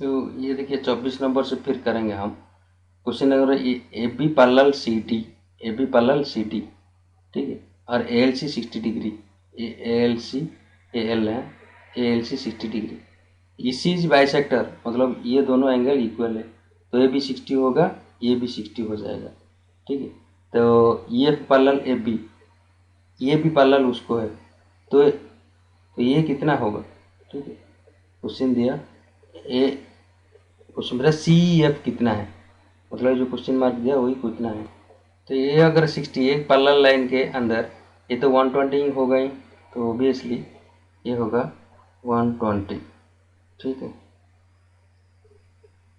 तो ये देखिए 24 नंबर से फिर करेंगे हम। Question number A B parallel C T, A B parallel C T, ठीक है, और A L C 60 degree, A L C A L है, ए एल सी 60 डिग्री, इसी बाइसेक्टर, मतलब ये दोनों एंगल इक्वल है, तो ये भी 60 होगा, ये भी 60 हो जाएगा, ठीक है। तो ये पैरेलल ए बी, ये भी पैरेलल उसको है, तो ये कितना होगा, ठीक है। क्वेश्चन दिया ए, क्वेश्चन मेरा सी एफ कितना है, मतलब जो क्वेश्चन मार्क दिया वही कितना है। तो ये अगर 60 एक पैरेलल लाइन के अंदर, ये तो 120 हो गई, तो ओबियसली ये होगा 120, ठीक है।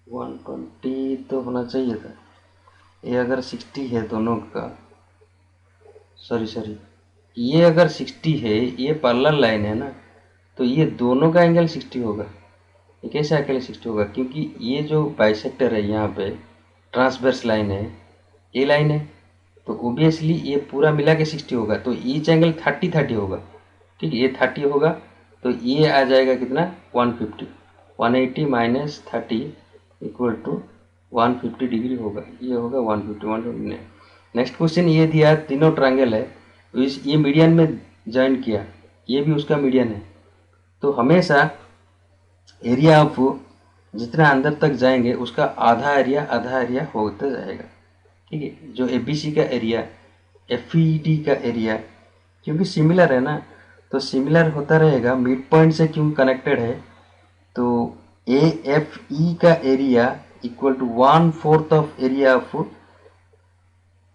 120 तो होना चाहिए था। ये अगर 60 है दोनों का, सॉरी ये अगर 60 है, ये पैरेलल लाइन है ना, तो ये दोनों का एंगल 60 होगा। ये कैसे अकेले 60 होगा, क्योंकि ये जो बाइसेक्टर है यहाँ पे ट्रांसवर्स लाइन है, ये लाइन है, तो ओबियसली ये पूरा मिला के 60 होगा, तो ईच एंगल 30 होगा, ठीक है। ये 30 होगा, तो ये आ जाएगा कितना 150, 180 माइनस 30 इक्वल टू 150 डिग्री होगा, ये होगा 150। नेक्स्ट क्वेश्चन ये दिया, तीनों ट्रायंगल है, तो ये मीडियन में ज्वाइन किया, ये भी उसका मीडियन है, तो हमेशा एरिया ऑफ जितना अंदर तक जाएंगे उसका आधा एरिया होता जाएगा, ठीक है। जो ए बी सी का एरिया, एफ ई डी का एरिया, क्योंकि सिमिलर है ना, तो सिमिलर होता रहेगा, मिड पॉइंट से क्यों कनेक्टेड है, तो ए एफ ई का area equal to 1/4 of area of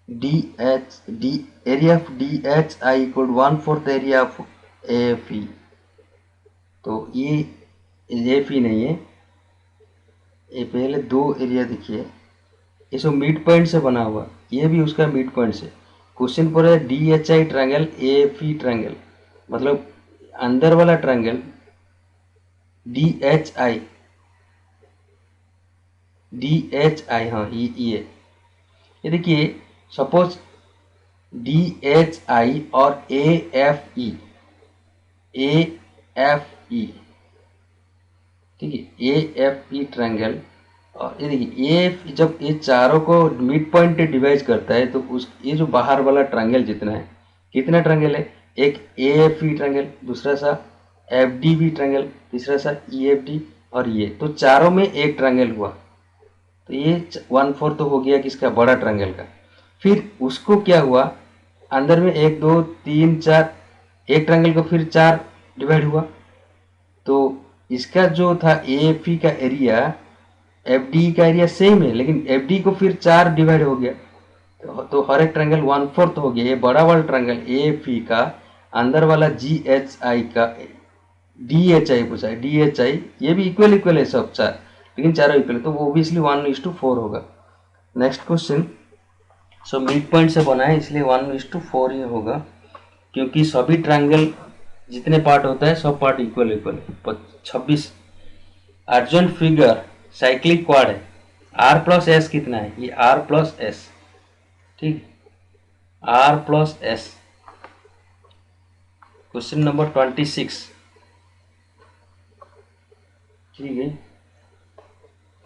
D H D, area of D H I equal to 1/4 area of A F E. तो ये एफ ई नहीं है, ये पहले दो एरिया देखिए, ये सब मिड पॉइंट से बना हुआ, ये भी उसका मिड पॉइंट से। क्वेश्चन पर है डी एच आई ट्रायंगल, ए एफ ई ट्रायंगल, मतलब अंदर वाला ट्रायंगल डी एच आई, हाँ ये देखिए, सपोज डी एच आई और ए एफ ई, ठीक है, ए एफ ई ट्रायंगल, और ये देखिए ए, जब ये चारों को मिड पॉइंट डिवाइड करता है, तो उस ये जो बाहर वाला ट्रायंगल जितना है, कितना ट्रायंगल है, एक ए एफ ई ट्रायंगल, दूसरा सा एफ डी बी ट्रायंगल, तीसरा सा ई एफ डी, और ये तो चारों में एक ट्रायंगल हुआ, तो ये 1/4 तो हो गया किसका, बड़ा ट्रायंगल का। फिर उसको क्या हुआ, अंदर में 1 2 3 4, एक ट्रायंगल को फिर 4 डिवाइड हुआ, तो इसका जो था ए एफ ई का एरिया, एफ डी का एरिया सेम है, लेकिन एफ डी को फिर 4 डिवाइड हो गया, तो हर एक ट्रायंगल 1/4 हो गया। ये बड़ा वाला ट्रायंगल ए एफ ई का अंदर वाला जी एच आई का, डी एच आई पूछा है, डी एच आई, ये भी इक्वल है सब चार, लेकिन चारों इक्वल है, तो वो ओबियसली 1:4 होगा। Next question, so mid point से बना है इसलिए 1:4 ही होगा, क्योंकि सभी ट्रायंगल जितने पार्ट होता है सब part equal. 26 urgent figure cyclic quad है, आर प्लस एस कितना है, ये आर प्लस एस, ठीक, R plus S. Question number 26, ठीक है,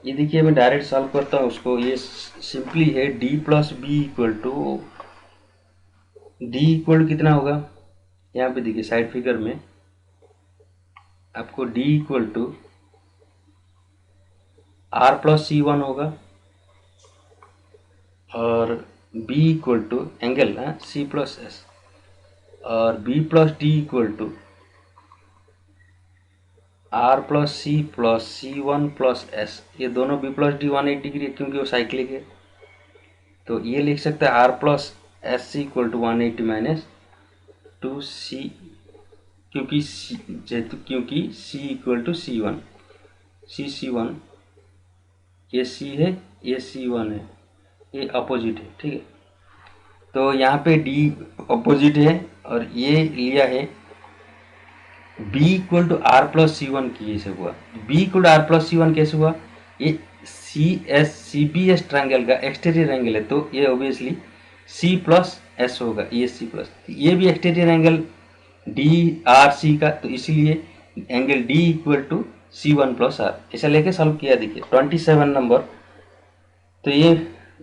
ये देखिए मैं डायरेक्ट सॉल्व करता हूँ उसको, ये सिंपली है D plus B equal to, D equal कितना होगा, यहाँ पे देखिए साइड फिगर में आपको D equal to R plus C one होगा, और B equal to angle C plus S, और B plus D equal to R plus C one plus S, ये दोनों बी प्लस डी 180 डिग्री है क्योंकि वो साइक्लिक है, तो ये लिख सकते हैं R plus S C equal to 180 minus 2c, क्योंकि C equal to C one, C one, ये सी है, ये सी वन है, ये अपोजिट है, ठीक है। तो यहाँ पे डी अपोजिट है, और ये लिया है B equal to R plus C one, की से हुआ B equal to R plus C one कैसे हुआ, ये सी बी एस ट्रायंगल का एक्सटीरियर एंगल है, तो ये ऑब्वियसली सी प्लस एस होगा, ये सी प्लस, ये भी exterior angle D R C का, तो इसीलिए angle D equal to C1 plus R, ऐसा लेके सॉल्व किया। देखिए 27 नंबर, तो ये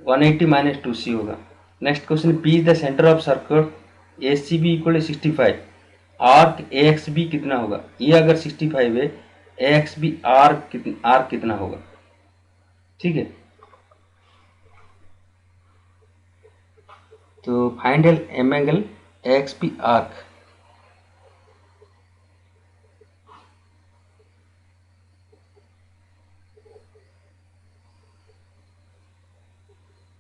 180 माइनस 2C होगा। Next question, P is the centre of circle ACB equal to 65, arc AXB कितना होगा। ये अगर 65 है, AXB आर्क कितना होगा। ठीक है, तो find M angle AXB arc.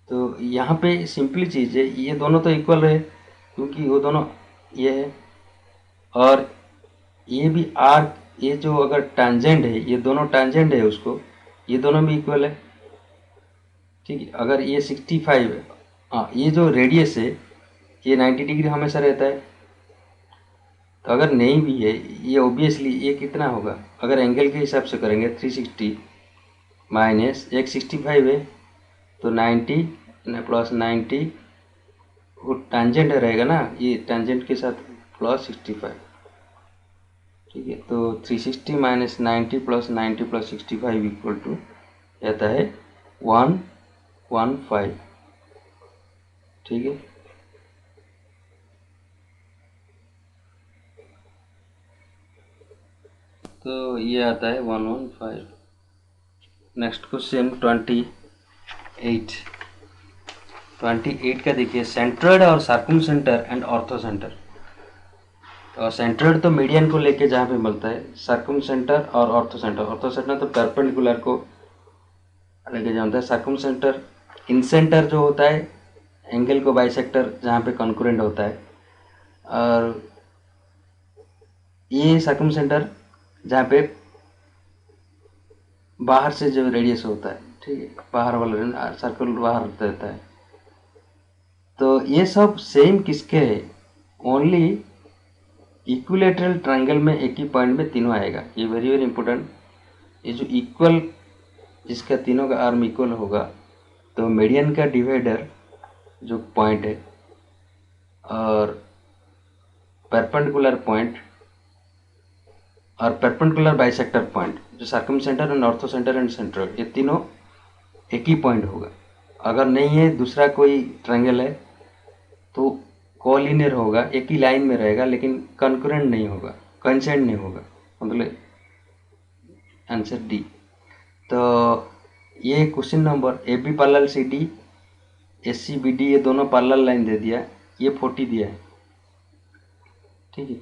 तो यहाँ पे सिंपली चीज़ है, ये दोनों तो इक्वल है क्योंकि वो दोनों ये है, और ये भी आर्क, ये जो अगर टेंजेंट है, ये दोनों टेंजेंट है उसको, ये दोनों भी इक्वल है। ठीक है, अगर ये 65 है, हाँ ये जो रेडियस है ये 90 डिग्री हमेशा रहता है, तो अगर नहीं भी है ये ओबियसली ये कितना होगा, अगर एंगल के हिसाब से करेंगे 360 माइनस एक 65 है तो 90 प्लस 90, वो टेंजेंट रहेगा ना, ये टेंजेंट के साथ प्लस 65। ठीक है, तो 360 minus 90 plus 90 plus 65 equal to रहता है 115। ठीक है, तो ये आता है 115। नेक्स्ट क्वेश्चन 28 का देखिए, सेंट्रोइड और सर्कमसेंटर एंड ऑर्थोसेंटर। तो सेंट्रोइड तो मीडियन को लेके जहाँ पे मिलता है, सर्कमसेंटर और ऑर्थोसेंटर तो परपेंडिकुलर को लेके जहाँ होता है। सर्कमसेंटर इंसेंटर जो होता है एंगल को बाइसेक्टर जहाँ पे कॉन्करेंट होता है, और ये सर्कमसेंटर जहाँ पे बाहर से जो रेडियस होता है। ठीक है, बाहर वाला सर्कल बाहर रहता है। तो ये सब सेम किसके है, ओनली इक्विलेटरल ट्रायंगल में एक ही पॉइंट में तीनों आएगा। ये वेरी वेरी इंपॉर्टेंट। ये जो इक्वल, जिसका तीनों का आर्म इक्वल होगा, तो मीडियन का डिवाइडर जो पॉइंट है और परपेंडिकुलर पॉइंट और परपेंडिकुलर बाइसेक्टर पॉइंट, जो सर्कमसेंटर एंड ऑर्थोसेंटर एंड सेंट्रोइड, ये तीनों एक ही पॉइंट होगा। अगर नहीं है दूसरा कोई ट्रायंगल है तो कोलिनियर होगा, एक ही लाइन में रहेगा, लेकिन कंकरेंट नहीं होगा, कंसेंट नहीं होगा, मतलब आंसर डी। तो ये question number, A B parallel C D, S C B D, ये दोनों पैरेलल लाइन दे दिया, ये 40 दिया है। ठीक है,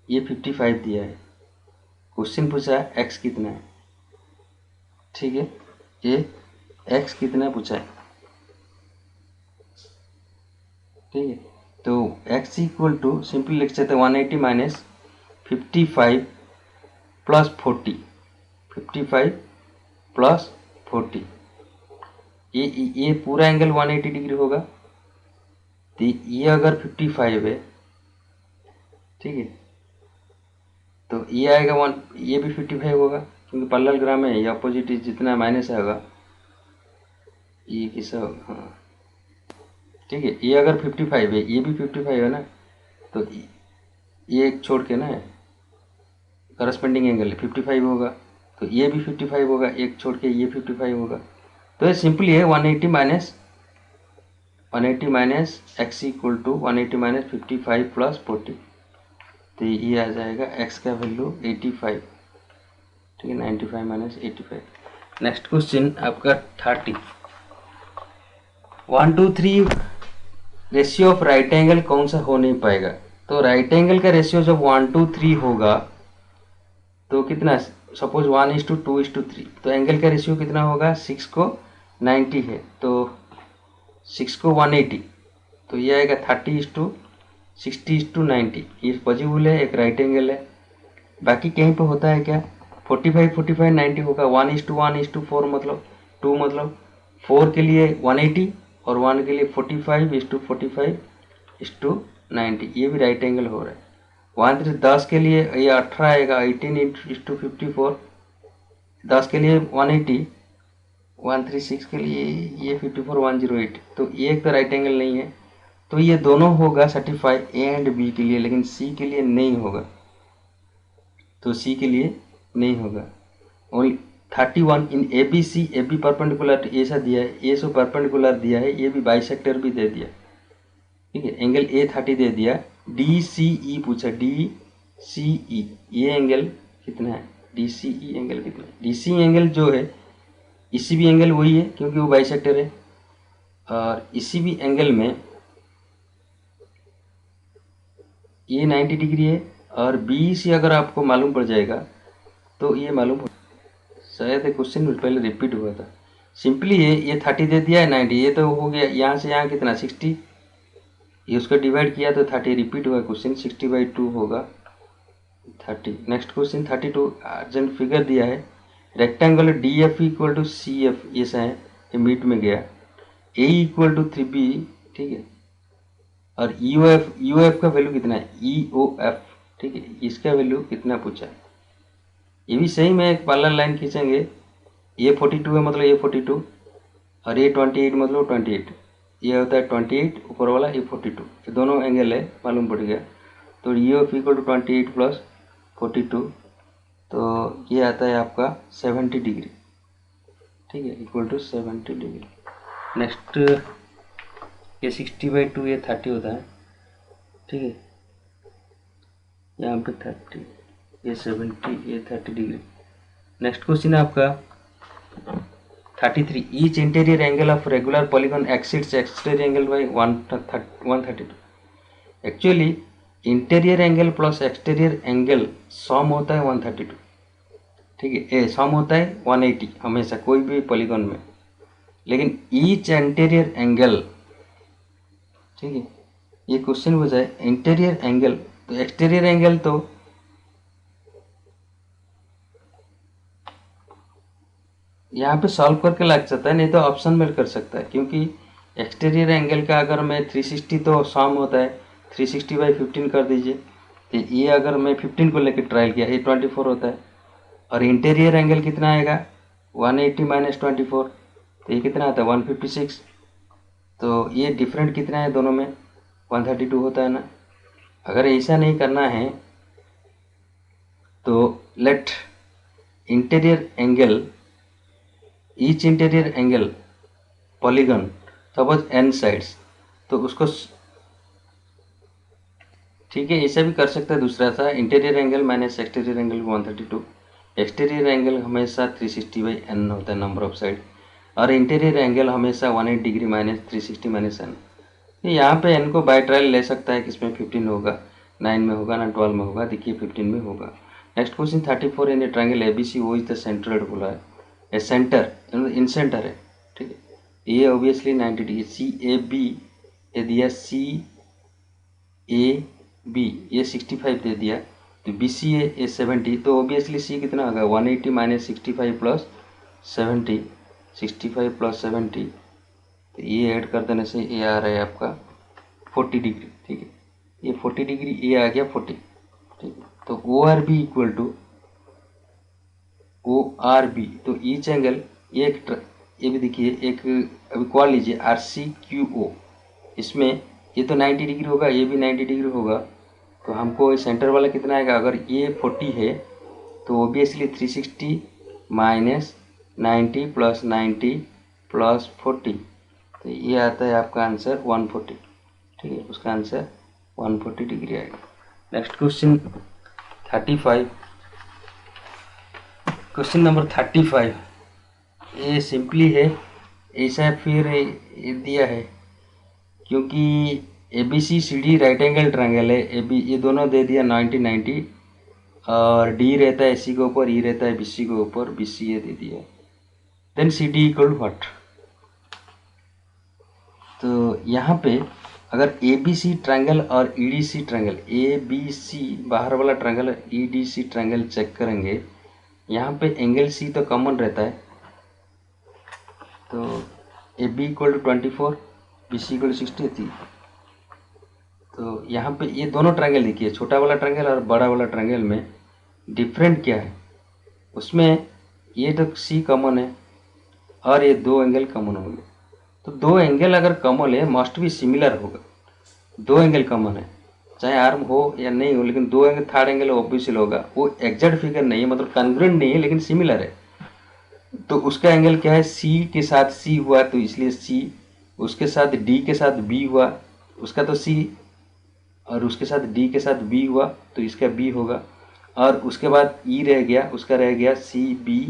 ये 55 दिया है। क्वेश्चन पूछा है एक्स कितना है। ठीक है, ये एक्स कितना पूछा है। ठीक है, तो x इक्वल टू सिंपली लिख सकते हैं 180 माइनस 55 प्लस 40, 55 प्लस 40, ये पूरा एंगल 180 डिग्री होगा। तो ये अगर 55 है, ठीक है, तो ये आएगा ये भी 55 होगा क्योंकि पैरेलल ग्राम है, ये अपोजिट जितना माइनस होगा ये किसा, हाँ ठीक है। ये अगर 55 है, ये भी 55 है ना, तो ये एक छोड़ के ना करस्पेंडिंग एंगल 55 होगा, तो ये भी 55 होगा, एक छोड़ के ये 55 होगा। तो ये सिंपली है 180 minus X equal to 180 minus 55 plus 40, तो ये आ जाएगा x का वैल्यू 85। ठीक है, 95 माइनस 85। नेक्स्ट क्वेश्चन आपका 30, 1 2 3 रेशियो ऑफ राइट एंगल कौन सा हो नहीं पाएगा। तो राइट एंगल का रेशियो जब 1 2 3 होगा तो कितना, सपोज 1:2:3, तो एंगल का रेशियो कितना होगा, 6 को 90 है तो 6 को 180, तो ये आएगा 30:60:90। ये पॉजिबल है, एक राइट एंगल है। बाकी कहीं पे होता है क्या, 45 90 होगा, 1:1:4 मतलब 2, मतलब 4 के लिए 180 और 1 के लिए 45:45:90, ये भी राइट एंगल हो रहा है। 10 के लिए ये 18 आएगा, 18:54, 10 के लिए 180, 136 के लिए ये 54 108, तो ये एक तो राइट एंगल नहीं है। तो ये दोनों होगा सर्टिफाई ए एंड बी के लिए, लेकिन सी के लिए नहीं होगा, तो सी के लिए नहीं होगा। Only 31 in A B C, A B perpendicular ऐसा दिया है, ए सो परपेंडिकुलर दिया है, ये भी बाइसेक्टर भी दे दिया, ठीक है। एंगल ए 30 दे दिया, डी सी ई पूछा, डी सी ई, ये एंगल कितना है, डी सी ई एंगल कितना है, डी सी एंगल जो है इसी भी एंगल वही है क्योंकि वो बाइसेक्टर है, और इसी भी एंगल में ये 90 डिग्री है, और बी सी अगर आपको मालूम पड़ जाएगा तो ये मालूम हो, शायद क्वेश्चन में पहले रिपीट हुआ था। सिंपली ये 30 दे दिया है, 90 ये तो हो गया, यहाँ से यहाँ कितना 60, ये उसको डिवाइड किया तो 30 रिपीट हुआ क्वेश्चन, 60/2 होगा 30। नेक्स्ट क्वेश्चन 32, अर्जेंट फिगर दिया है, rectangle D F equal to C F, ऐसा है, ये मीट में गया, ए इक्वल टू 3b, ठीक है, और यू एफ का वैल्यू कितना है, ई ओ एफ, ठीक है, इसका वैल्यू कितना पूछा है। ये भी सही में एक पैरेलल लाइन खींचेंगे, ये 42 है मतलब ये 42, और ये 28 मतलब 28, ये होता है 28 ऊपर वाला, ये 42, ये दोनों एंगल है, मालूम पड़ गया। तो U F equal to 28 plus 42, तो ये आता है आपका 70 डिग्री, ठीक है, इक्वल टू 70 डिग्री। नेक्स्ट ये 60/2, ये 30 होता है, ठीक है, यहाँ पे 30, ये 70, ये 30 डिग्री। नेक्स्ट क्वेश्चन है आपका 33, each interior angle of regular polygon exceeds exterior angle by 132। Actually interior angle plus exterior angle sum होता है 132, ठीक है, ए सम होता है 180 हमेशा कोई भी पॉलीगॉन में, लेकिन ईच इंटीरियर एंगल, ठीक है, ये क्वेश्चन पूछा है इंटीरियर एंगल, तो एक्सटीरियर एंगल तो यहाँ पे सॉल्व करके लग सकता है, नहीं तो ऑप्शन में कर सकता है, क्योंकि एक्सटीरियर एंगल का अगर मैं 360 तो सम होता है, 360/15 कर दीजिए, तो ये अगर मैं 15 को लेकर ट्रायल किया, ये 24 होता है, और इंटीरियर एंगल कितना आएगा 180 माइनस 24, तो ये कितना आता है 156, तो ये डिफरेंट कितना है दोनों में 132 होता है ना। अगर ऐसा नहीं करना है तो let interior angle, each interior angle polygon suppose n sides, तो उसको, ठीक है, ऐसा भी कर सकते हैं। दूसरा था interior angle minus exterior angle 132, exterior angle हमेशा 360/n होता है नंबर ऑफ साइड, और इंटीरियर एंगल हमेशा 180 डिग्री माइनस 360 माइनस n। यहाँ पे n को बाय ट्रायल ले सकता है, किसमें 15 होगा, 9 में होगा ना 12 में होगा, देखिए 15 में होगा। Next question 34, in triangle ABC वो इज द सेंट्रोइड बोला है, ए सेंटर इन सेंटर है, ठीक है, ये ऑब्वियसली 90 डिग्री, CAB ये दिया, CAB ये 65 दे दिया, तो BCA ये 70, तो ऑब्वियसली C कितना होगा 180 माइनस 65 प्लस 70, 65 प्लस 70, तो ये ऐड कर देने से ये आ रहा है आपका 40 डिग्री, ठीक है, ये 40 डिग्री, ये आ गया 40, ठीक है। तो ORB इक्वल टू ORB, तो ईच एंगल ये ये भी देखिए, एक अभी कॉल लीजिए RCQO, इसमें ये तो 90 डिग्री होगा, ये भी 90 डिग्री होगा, तो हमको सेंटर वाला कितना आएगा, अगर ये 40 है तो ऑब्वियसली 360 माइनस 90 प्लस 90 प्लस 40, तो ये आता है आपका आंसर 140, ठीक है, उसका आंसर 140 डिग्री आएगा। नेक्स्ट क्वेश्चन 35, क्वेश्चन नंबर 35, ये सिंपली है, ऐसा फिर ये दिया है, क्योंकि ABC CD right angle triangle है, AB ये दोनों दे दिया 90 90, और D रहता है AC के ऊपर, E रहता है BC के ऊपर, BC ये दे दिया, देन CD इक्वल व्हाट। तो यहाँ पे अगर ABC ट्रायंगल और EDC ट्रायंगल, ABC बाहर वाला ट्रायंगल, EDC ट्रायंगल चेक करेंगे, यहाँ पे एंगल C तो कॉमन रहता है, तो AB equal to 24, BC equal to 60 थी, तो यहाँ पे ये दोनों ट्रायंगल देखिए, छोटा वाला ट्रायंगल और बड़ा वाला ट्रायंगल में डिफरेंट क्या है, उसमें ये तो C कॉमन है और ये दो एंगल कॉमन होंगे, तो दो एंगल अगर कॉमन है मस्ट भी सिमिलर होगा, दो एंगल कॉमन है चाहे आर्म हो या नहीं हो, लेकिन दो एंगल, थर्ड एंगल ऑब्वियसली होगा, वो एग्जैक्ट फिगर नहीं है, मतलब कॉन्ग्रुएंट नहीं है लेकिन सिमिलर है, तो उसका एंगल क्या है, सी के साथ सी हुआ तो इसलिए सी, उसके साथ डी के साथ बी हुआ, उसका तो सी, और उसके साथ डी के साथ बी हुआ तो इसका बी होगा, और उसके बाद ई रह गया, उसका रह गया सी बी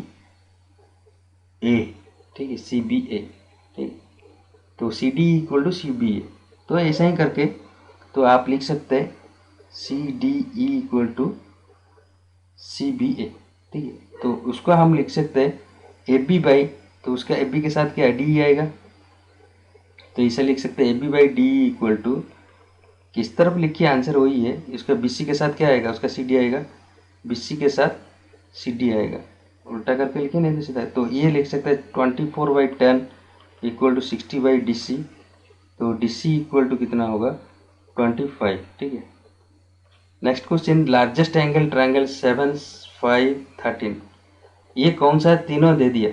ए, ठीक है, सी बी ए, ठीक। तो C D equal to C B A, तो ऐसा ही करके तो आप लिख सकते हैं C D E equal to C B A, ठीक है। तो उसको हम लिख सकते हैं ए बी बाई, तो उसका ए बी के साथ क्या डी आएगा, तो इसे लिख सकते हैं A B by D equal to, किस तरफ लिखिए आंसर वही है, इसका बी सी के साथ क्या आएगा, उसका सी डी आएगा, बी सी के साथ सी डी आएगा, उल्टा करके लिखिए नहीं तो सीधा। तो ये लिख सकते हैं 24/10 इक्वल टू 60/DC, तो DC इक्वल टू कितना होगा 25, ठीक है। Next question, largest angle triangle 7 5 13, ये कौन सा है, तीनों दे दिया,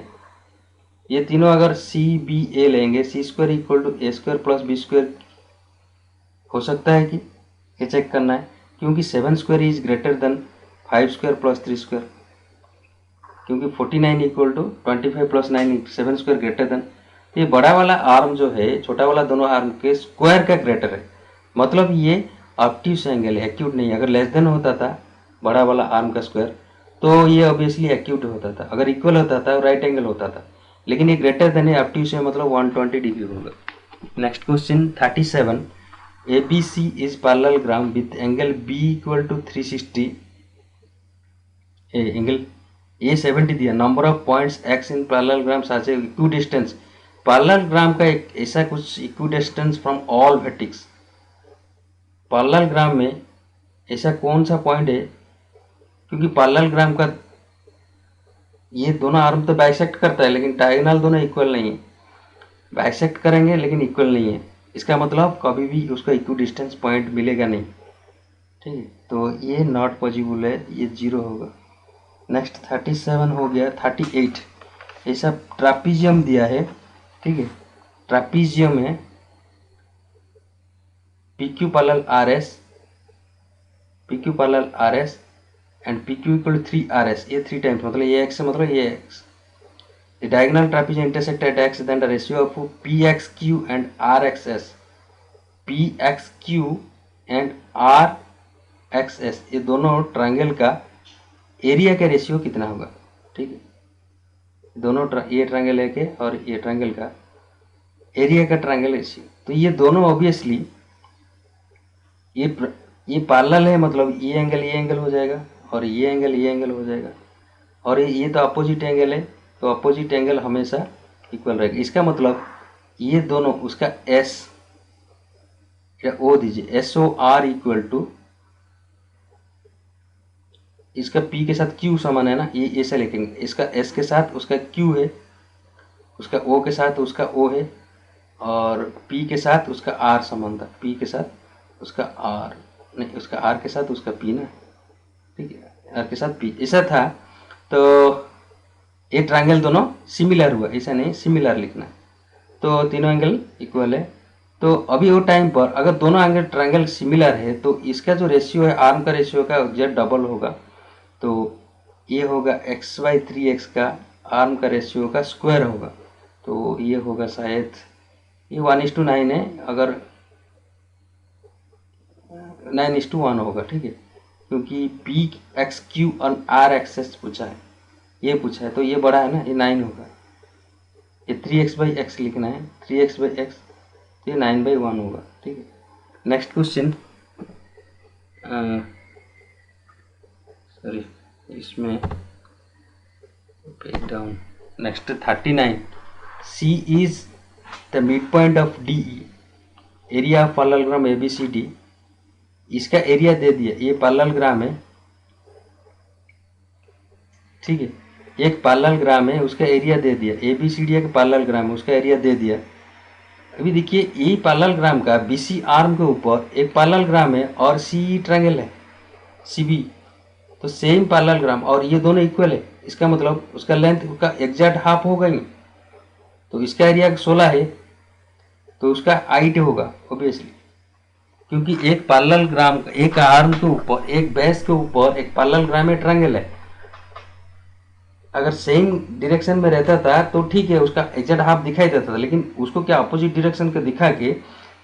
ये तीनों अगर सी बी ए लेंगे, C square equal to A square plus B square हो सकता है कि, ये चेक करना है, क्योंकि 7 square is greater than 5 square plus 3 square, क्योंकि 49 equal to 25 plus 9 7 square greater than, ये बड़ा वाला आर्म जो है छोटा वाला दोनों आर्म के स्क्वायर का ग्रेटर है, मतलब ये ऑब्ट्यूस एंगल है, एक्यूट नहीं है। अगर लेस देन होता था बड़ा वाला आर्म का स्क्वायर तो ये ऑब्वियसली एक्यूट होता था, अगर इक्वल होता था राइट एंगल होता था, लेकिन ये ग्रेटर देन है, ऑब्ट्यूस है, मतलब 120 डिग्री होगा। Next question 37, ABC is parallelogram with angle B equal to 360, angle A 70 दिया, number of points X in parallelogram साथ इक्विडिस्टेंस, पैरेललोग्राम का एक ऐसा कुछ equidistance from all vertex, parallelogram में ऐसा कौन सा पॉइंट है, क्योंकि पैरेललोग्राम का ये दोनों आर्म तो बाइसेक्ट करता है लेकिन डायगोनल दोनों इक्वल नहीं है, बाइसेक्ट करेंगे लेकिन इक्वल नहीं है, इसका मतलब कभी भी उसका इक्विडिस्टेंस पॉइंट मिलेगा नहीं, ठीक है। तो ये नॉट पॉसिबल है, ये 0 होगा। नेक्स्ट 37 हो गया। 38, ऐसा ट्रापीजियम दिया है, ठीक है, ट्रापीजियम है, P Q parallel R S, P Q parallel R S and P Q equal to 3RS, ये 3 टाइम्स, मतलब ये एक्स मतलब ये X, the diagonal trapezium intersect at x, then the ratio of pxq and rxs, pxq and rxs, ये दोनों triangle का area का ratio कितना होगा, ठीक है, दोनों ये ट्रायंगल है के और ये ट्रायंगल का एरिया का ट्रायंगल रेशियो, तो ये दोनों ऑब्वियसली ये पैरेलल है, मतलब ये एंगल हो जाएगा और ये एंगल हो जाएगा, और ये तो अपोजिट एंगल है, तो अपोजिट एंगल हमेशा इक्वल रहेगा, इसका मतलब ये दोनों उसका एस या ओ दीजिए, SOR इक्वल टू, इसका P के साथ Q समान है ना, ये ऐसे लिखेंगे, इसका S के साथ उसका Q है, उसका O के साथ उसका O है, और P के साथ उसका R समान था, P के साथ उसका R नहीं, उसका R के साथ उसका P ना, ठीक है, R के साथ P ऐसा था, तो ये ट्रायंगल दोनों सिमिलर हुआ, ऐसा नहीं सिमिलर लिखना, तो तीनों एंगल इक्वल है। तो अभी वो टाइम पर अगर दोनों एंगल ट्रायंगल सिमिलर है तो इसका जो रेशियो है आर्म का रेशियो का जेड डबल होगा, तो ये होगा x/3x का आर्म का रेशियो का स्क्वायर होगा, तो ये होगा शायद ये 1:9 है, अगर 9:1 होगा, ठीक है, क्योंकि pxq और rxs पूछा है, ये पूछा है, तो ये बड़ा है ना, ये 9 होगा, ये 3x/x लिखना है, 3x/x, तो ये 9/1 होगा, ठीक है। नेक्स्ट क्वेश्चन, सॉरी इसमें page down, next 39, C is the mid point of DE, area of parallelogram ABCD, इसका एरिया दे दिया, ये पैरेललोग्राम है, ठीक है, एक पैरेललोग्राम है, उसका एरिया दे दिया, ABCD एक पैरेललोग्राम है, उसका एरिया दे दिया। अभी देखिए यही पैरेललोग्राम का BC आर्म के ऊपर एक पैरेललोग्राम है और CE ट्रायंगल है CB, तो सेम पैरेललोग्राम और ये दोनों इक्वल है, इसका मतलब उसका लेंथ उसका एग्जैक्ट हाफ होगा ही, तो इसका एरिया 16 है, तो उसका 8 होगा ऑब्वियसली, क्योंकि एक पैरेललोग्राम का एक आर्म के ऊपर एक बेस के ऊपर एक पैरेललोग्राम है ट्रायंगल है, अगर सेम डायरेक्शन में रहता था तो ठीक है, उसका एग्जैक्ट हाफ दिखाई देता था, लेकिन उसको क्या अपोजिट डायरेक्शन का दिखा के,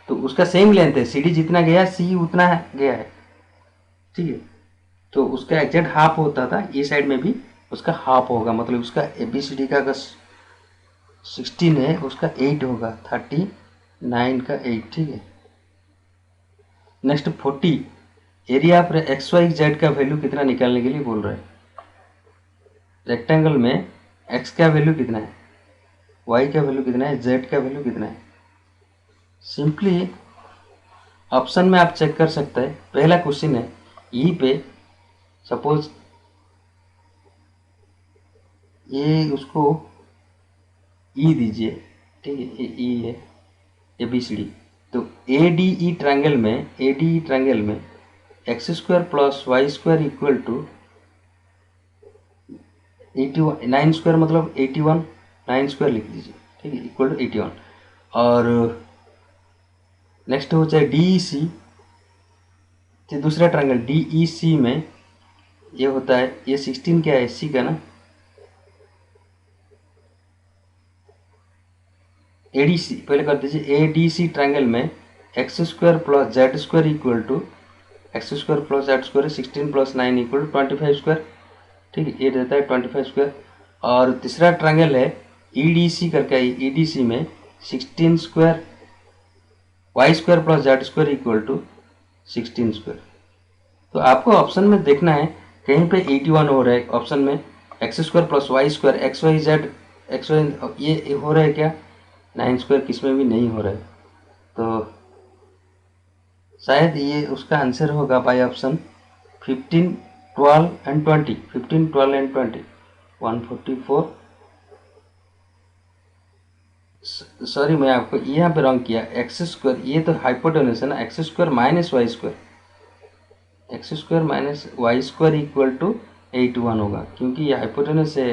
तो उसका सेम लेंथ है, CD जितना गया है सी उतना गया है, ठीक है। तो उसका एग्जैक्ट हाफ होता था, ये साइड में भी उसका हाफ होगा, मतलब उसका ABCD का अगर 16 है, उसका 8 होगा, 39 का 8, ठीक है। नेक्स्ट 40, एरिया ऑफ XYZ का वैल्यू कितना निकालने के लिए बोल रहे हैं। रेक्टेंगल में x का वैल्यू कितना है, y का वैल्यू कितना है, z का वैल्यू कितना है। सिंपली ऑप्शन में आप चेक कर सकते हैं। पहला क्वेश्चन है, ई पे सपोज ये उसको ई दीजिए, ठीक है, ये ई है, ABCD। तो ADE ट्रायंगल में x² plus y² equal to 81, 9² मतलब 81, 9² लिख दीजिए, ठीक है, इक्वल टू 81। और नेक्स्ट हो चाहे DEC, तो दूसरा ट्रायंगल DEC में ये होता है, ये 16 क्या है, C का ना, ADC पहले कर दीजिए। ADC ट्रायंगल में x² plus z² equal to x² plus z² 16 plus 9 equal to 25², ठीक है, ये देता है 25²। और तीसरा ट्रायंगल है EDC करके, EDC में 16² y² plus z² equal to 16²। तो आपको ऑप्शन में देखना है, कहीं पे 81 हो रहा है ऑप्शन में, x² प्लस y² xy ये हो रहा है क्या, 9² किस में भी नहीं हो रहा है। तो शायद ये उसका आंसर होगा by option 15, 12 and 20, 15, 12 and 20, 144। Sorry, मैं आपको यहाँ पे रॉन्ग किया, x², ये तो हाइपोटेनस है ना, x² minus y², x² minus y² equal to 81 होगा, क्योंकि ये हाइपोटेनस है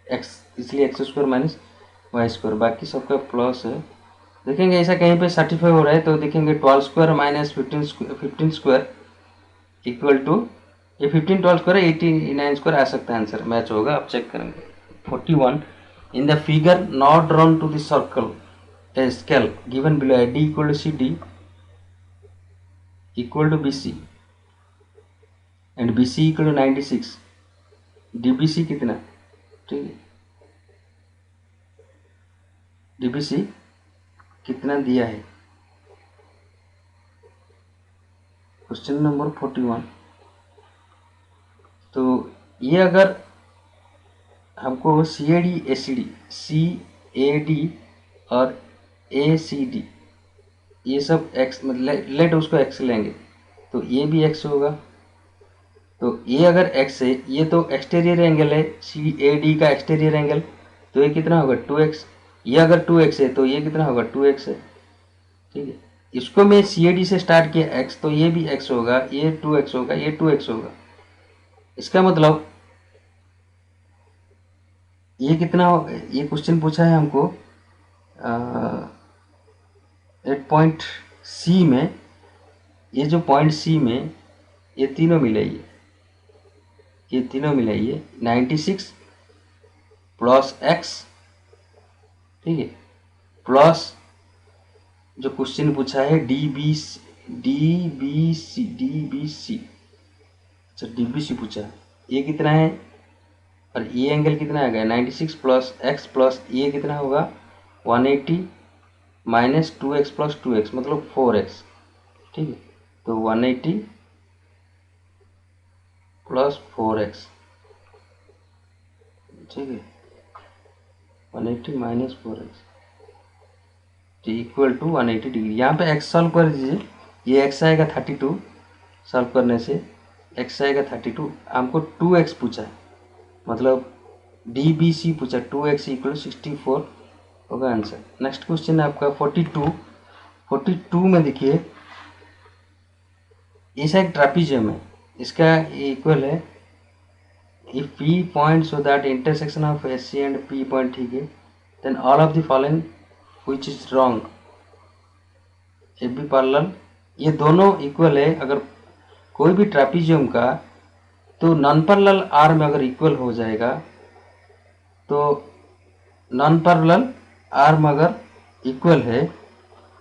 x, इसलिए x² माइनस y², बाकी सबका प्लस है। देखेंगे ऐसा कहीं पे 35 हो रहा है तो देखेंगे 12² माइनस 15² इक्वल टू, ये 15 12² 89² आ सकता है, आंसर मैच होगा, आप चेक करेंगे। 41, in the figure not drawn to the circle a scale given below, AD equal to CD equal to BC and BC equal to 96, DBC कितना, ठीक है, DBC कितना दिया है। Question number 41। तो ये अगर हमको CAD और ACD ये सब x, मतलब लेट उसको x लेंगे, तो ये भी x होगा। तो ये अगर x है, ये तो एक्सटीरियर एंगल है, CAD का एक्सटीरियर एंगल, तो ये कितना होगा 2x। ये अगर 2x है तो ये कितना होगा 2x है, ठीक है। इसको मैं CAD से स्टार्ट किया x, तो ये भी x होगा, ये 2x होगा, ये 2x होगा। इसका मतलब ये कितना ये क्वेश्चन पूछा है हमको एक पॉइंट C में, ये जो पॉइंट C में ये तीनों मिलाइए, ये तीनों मिलाइए, 96 प्लस x, ठीक है, प्लस जो क्वेश्चन पूछा है DBC, अच्छा DBC पूछा है, ये कितना है, और ये एंगल कितना आ गया 96 प्लस x प्लस ये कितना होगा 180 माइनस 2x प्लस 2x मतलब 4x, ठीक है। तो 180 प्लस 4x, ठीक है, 180 minus 4x equal to 180 degree. यहाँ पे x सॉल्व कर दीजिए, ये x आएगा 32, सॉल्व करने से x आएगा 32, हमको 2x पूछा है, मतलब DBC पूछा, 2x इक्वल 64 होगा आंसर। नेक्स्ट क्वेश्चन है आपका 42 में देखिए, ऐसा एक ट्रापीजियम है, इसका इक्वल है if P point so that intersection of SC and P point, ठीक है, then all of the following which is wrong, AB parallel, ये दोनों इक्वल है। अगर कोई भी ट्रापीजियम का तो नॉन पैरेलल आर्म अगर इक्वल हो जाएगा तो नॉन पैरेलल आर्म अगर इक्वल है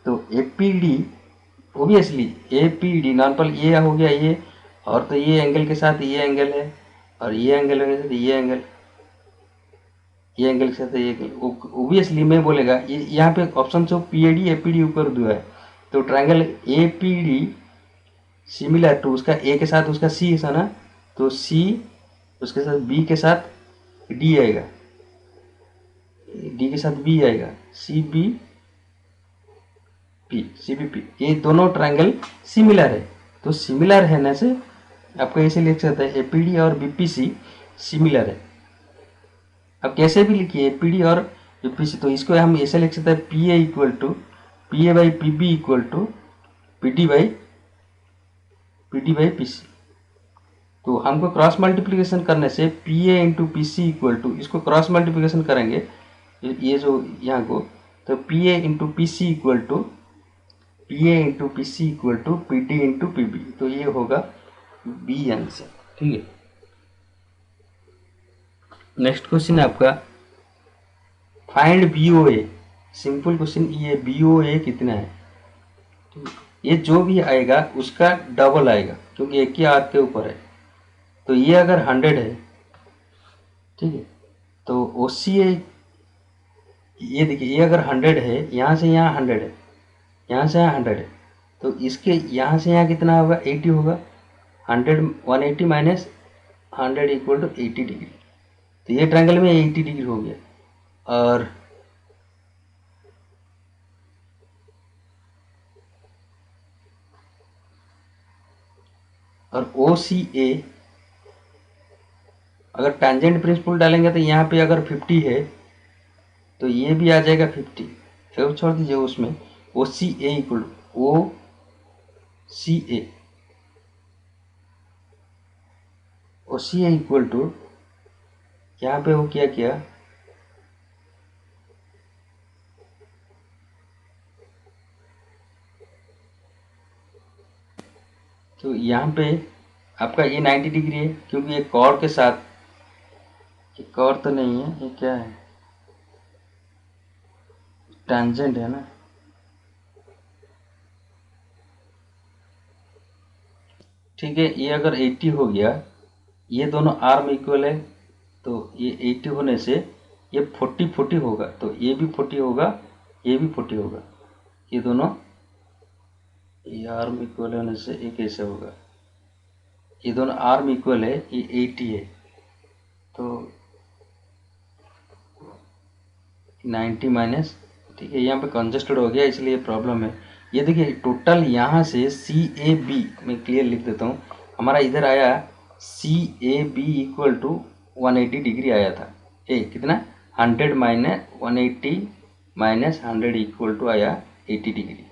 तो APD obviously APD non parallel ये हो गया ये, और तो ये एंगल के साथ ये एंगल है, और ये एंगल के साथ ये एंगल, ये एंगल के साथ ये एंगल, ओबियसली मैं बोलेगा ये यहाँ पे ऑप्शन से पीएडी एपीडी ऊपर दिया है, तो ट्रायंगल एपीडी सिमिलर टू उसका ए के साथ उसका सी है ना, तो सी उसके साथ बी के साथ डी आएगा, डी के साथ बी आएगा, C B P, C B P, ये दोनों ट्रायंगल सिमिलर है। तो सिमिलर है ना से आपको ऐसे लिख सकते हैं एपीडी और बीपीसी सिमिलर है। अब कैसे भी लिखिए एपीडी और बीपीसी, तो इसको हम ऐसे लिख सकते हैं P A equal to P A by P B equal to P D by P C. तो हमको क्रॉस मल्टीप्लिकेशन करने से P A into P C equal to, इसको क्रॉस मल्टीप्लिकेशन करेंगे ये जो यहाँ को, तो P A into P C equal to P A into P C equal to P D into P B, तो ये होगा बी आंसर। ठीक है, नेक्स्ट क्वेश्चन है आपका फाइंड बी ओ ए। सिंपल क्वेश्चन, ये बी ओ ए कितना है, ये जो भी आएगा उसका डबल आएगा क्योंकि एक ही हाथ के ऊपर है। तो ये अगर 100 है, ठीक है, तो ओ सी ए, ये देखिए ये अगर 100 है, यहाँ से यहाँ 100 है, यहाँ से यहाँ 100 है, तो इसके यहाँ से यहाँ कितना होगा 80 होगा, 100 180 माइनस 100 इक्वल टू 80 डिग्री। तो ये ट्रायंगल में 80 डिग्री हो गया। और ओ सी ए अगर टेंजेंट प्रिंसिपल डालेंगे तो यहाँ पे अगर 50 है तो ये भी आ जाएगा 50, फिर छोड़ दीजिए उसमें O C A equal O C A, O C A equal to यहाँ पे वो क्या किया, तो यहाँ पे आपका ये 90 डिग्री है क्योंकि ये कॉर्ड के साथ, ये कॉर्ड तो नहीं है, ये क्या है टेंजेंट है ना। ठीक है, ये अगर 80 हो गया, ये दोनों आर्म इक्वल है, तो ये 80 होने से ये 40 होगा, तो ये भी 40 होगा, ये भी 40 होगा, ये दोनों ये आर्म इक्वल होने से ये कैसे होगा, ये दोनों आर्म इक्वल है, ये 80 है, तो 90 माइनस, ठीक है, यहाँ पे कंजस्टेड हो गया इसलिए प्रॉब्लम है। ये देखिए टोटल यहाँ से सी ए बी, मैं क्लियर लिख देता हूँ, हमारा इधर आया C A B equal to 180 degree आया था, ए कितना 100 माइनस 180 माइनस 100 इक्वल टू आया 80 डिग्री।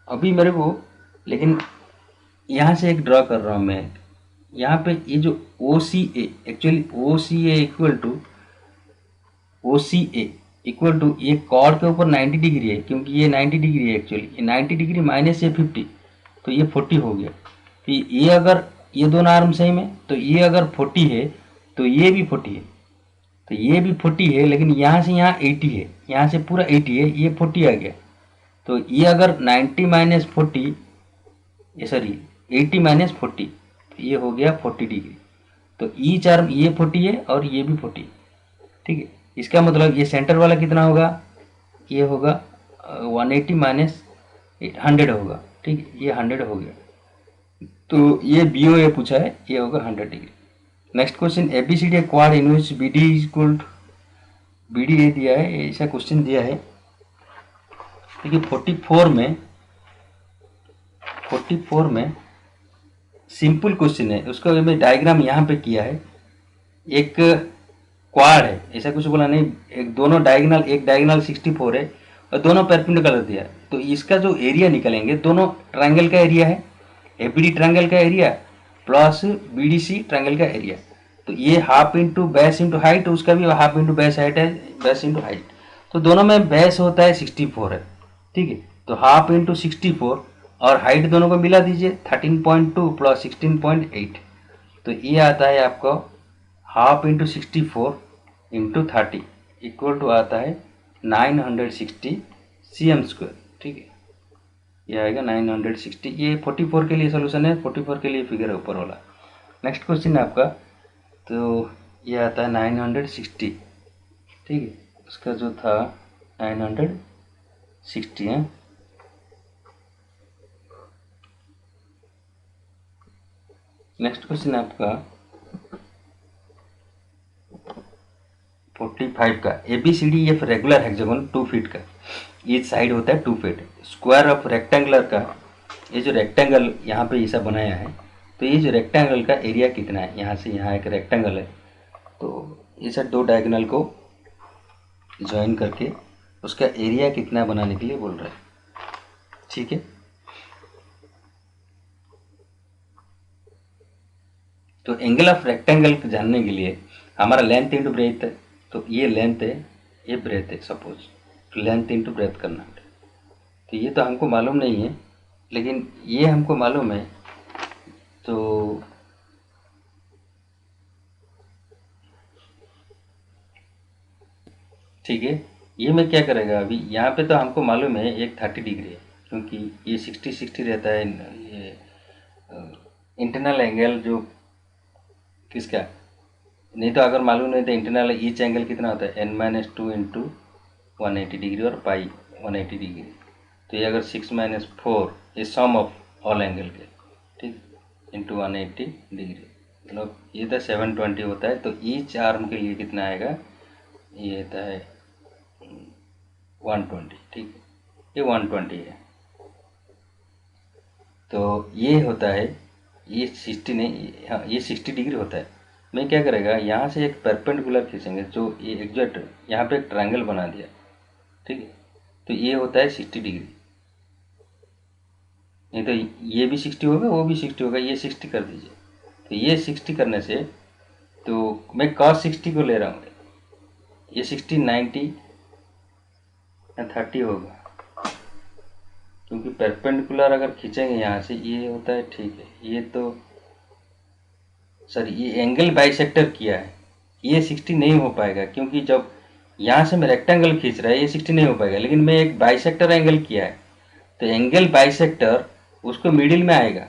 अभी मेरे को लेकिन यहाँ से एक ड्रॉ कर रहा हूँ मैं, यहाँ पे ये जो O C A, actually O C A equal to O C A equal to, ये कॉर्ड के ऊपर 90 डिग्री है क्योंकि ये 90 डिग्री है, एक्चुअली ये 90 डिग्री माइनस ये 50, तो ये 40 हो गया। फिर ये अगर ये दोनों आर्म सेम है तो ये अगर 40 है तो ये भी 40 है, तो ये भी 40 है, लेकिन यहाँ से यहाँ 80 है, यहाँ से पूरा 80 है, ये 40 आ गया। तो ये अगर 90 माइनस 40, ये सॉरी 80 माइनस 40, तो ये हो गया 40 डिग्री। तो ईच आर्म ये 40 है और ये भी 40, ठीक है। इसका मतलब ये सेंटर वाला कितना होगा, ये होगा 180 माइनस 100 होगा, ठीक है, ये 100 हो गया। तो ये बी ओ ए पूछा है, ये होगा 100 degree. Next question A B C D quad inverse B D equal to B D दिया है, ऐसा क्वेश्चन दिया है। देखिए 44 में सिंपल क्वेश्चन है, उसका मैं डायग्राम यहाँ पे किया है। एक क्वाड है, ऐसा कुछ बोला नहीं, एक दोनों डायगोनल, एक डायगोनल 64 है और दोनों परपेंडिकुलर दिया है। तो इसका जो एरिया निकलेंगे, दोनों ट्रायंगल का एरिया है, एबीडी ट्रायंगल का एरिया प्लस बीडीसी ट्रायंगल का एरिया। तो ये half into base into height, उसका भी हाफ इंटू बेस हाइट है, बेस इंटू हाइट। तो दोनों में बेस होता है 64 है, ठीक है। तो हाफ इंटू 64 और हाइट दोनों को मिला दीजिए 13.2 प्लस 16.8, तो ये आता है आपको half into 64 into 30 equal to आता है 960 cm²। ठीक है, ये आएगा 960। ये 44 के लिए सोल्यूशन है, 44 के लिए फिगर है ऊपर वाला। नेक्स्ट क्वेश्चन है आपका, तो ये आता है 960। ठीक है, उसका जो था 960 है। नेक्स्ट क्वेश्चन है आपका 45 का। ABCDF रेगुलर हेक्सागोन 2 फीट का, ईच साइड होता है 2 फीट। स्क्वायर ऑफ रेक्टेंगुलर का, ये जो रेक्टेंगल यहाँ पे ऐसा बनाया है, तो ये जो रेक्टेंगल का एरिया कितना है, यहाँ से यहाँ एक रेक्टेंगल है, तो ऐसा दो डायगोनल को ज्वाइन करके उसका एरिया कितना बनाने के लिए बोल रहे हैं। ठीक है, तो एंगल ऑफ रेक्टेंगल जानने के लिए हमारा लेंथ इंटू ब्रेथ है, तो ये लेंथ है, ये ब्रेथ है सपोज, तो लेंथ इंटू ब्रेथ करना है। तो ये तो हमको मालूम नहीं है, लेकिन ये हमको मालूम है। तो ठीक है, ये मैं क्या करेगा अभी, यहाँ पे तो हमको मालूम है एक 30 डिग्री है, क्योंकि ये 60 रहता है। ये इंटरनल एंगल जो किसका, नहीं तो अगर मालूम नहीं तो इंटरनल ईच एंगल कितना होता है, n-2 इंटू 180 डिग्री और पाई 180 डिग्री। तो ये अगर 6-4 ये सम ऑफ ऑल एंगल के, ठीक, इंटू 180 डिग्री, मतलब ये तो 720 होता है। तो ईच आर्म के लिए कितना आएगा, ये होता है 120। ठीक, ये 120 है। तो ये होता है, ये 60 नहीं, हाँ ये 60 डिग्री होता है। मैं क्या करेगा, यहाँ से एक परपेंडिकुलर खींचेंगे, जो ये एग्जैक्ट यहाँ पे एक ट्रायंगल बना दिया। ठीक है, तो ये होता है 60 डिग्री। नहीं तो ये भी 60 होगा, वो भी 60 होगा, ये 60 कर दीजिए। तो ये 60 करने से, तो मैं cos 60 को ले रहा हूँ, ये 60 90 या 30 होगा, क्योंकि परपेंडिकुलर अगर खींचेंगे यहाँ से ये होता है। ठीक है, ये तो सर ये एंगल बाइसेक्टर किया है, ये 60 नहीं हो पाएगा, क्योंकि जब यहाँ से मैं रेक्टेंगल खींच रहा है ये 60 नहीं हो पाएगा, लेकिन मैं एक बाइसेक्टर एंगल किया है, तो एंगल बाइसेक्टर उसको मिडिल में आएगा।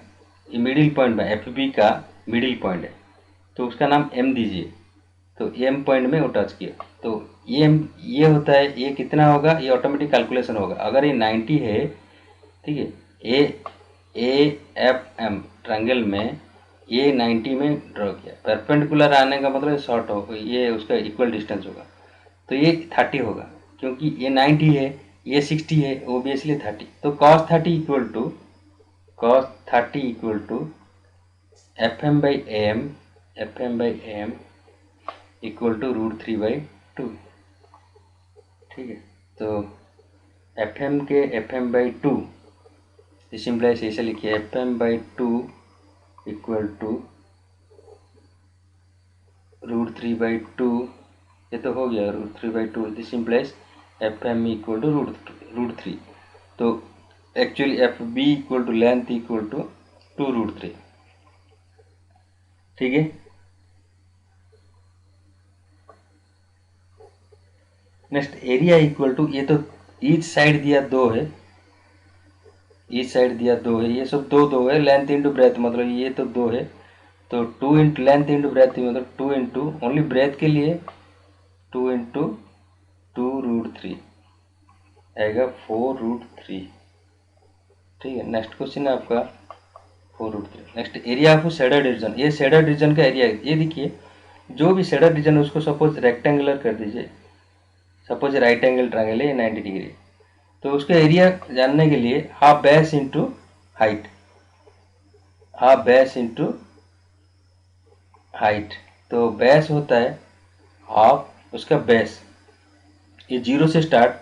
ये मिडिल पॉइंट में एफ बी का मिडिल पॉइंट है, तो उसका नाम एम दीजिए। तो एम पॉइंट में वो टच किया, तो ये होता है, ये कितना होगा, ये ऑटोमेटिक कैलकुलेशन होगा। अगर ये 90 है, ठीक है, AFM ट्रायंगल में ये 90 में ड्रॉ किया, परपेंडिकुलर आने का मतलब शॉर्ट होगा, ये उसका इक्वल डिस्टेंस होगा, तो ये 30 होगा, क्योंकि ये 90 है, ये 60 है, ओबियसली 30। तो cos 30 equal to FM/AM equal to √3/2। ठीक है, तो FM/2 सिंपलाइज ऐसे लिखिए, FM/2 इक्वल टू √3/2। ये तो हो गया √3/2, this implies FM equal to √3। तो actually FB equal to length equal to 2√3। ठीक है, नेक्स्ट एरिया इक्वल टू, ये तो ईच साइड दिया 2 है, ईच साइड दिया 2 है, ये सब 2 है, लेंथ इंटू ब्रेथ मतलब ये तो 2 है, तो 2 इंटू लेंथ इंटू ब्रेथ मतलब 2 इंटू ओनली ब्रेथ के लिए 2 इंटू 2√3 आएगा 4√3। ठीक है, नेक्स्ट क्वेश्चन है आपका 4√3। नेक्स्ट एरिया ऑफ शेडर्ड रीजन, ये शेडर्ड रीजन का एरिया, ये देखिए जो भी शेडर्ड रीजन है उसको सपोज रेक्टेंगुलर कर दीजिए, सपोज राइट एंगल ट्रायंगल है 90 डिग्री, तो उसका एरिया जानने के लिए half base into height, half base into height. तो बेस होता है हाफ उसका बेस, ये 0 से स्टार्ट,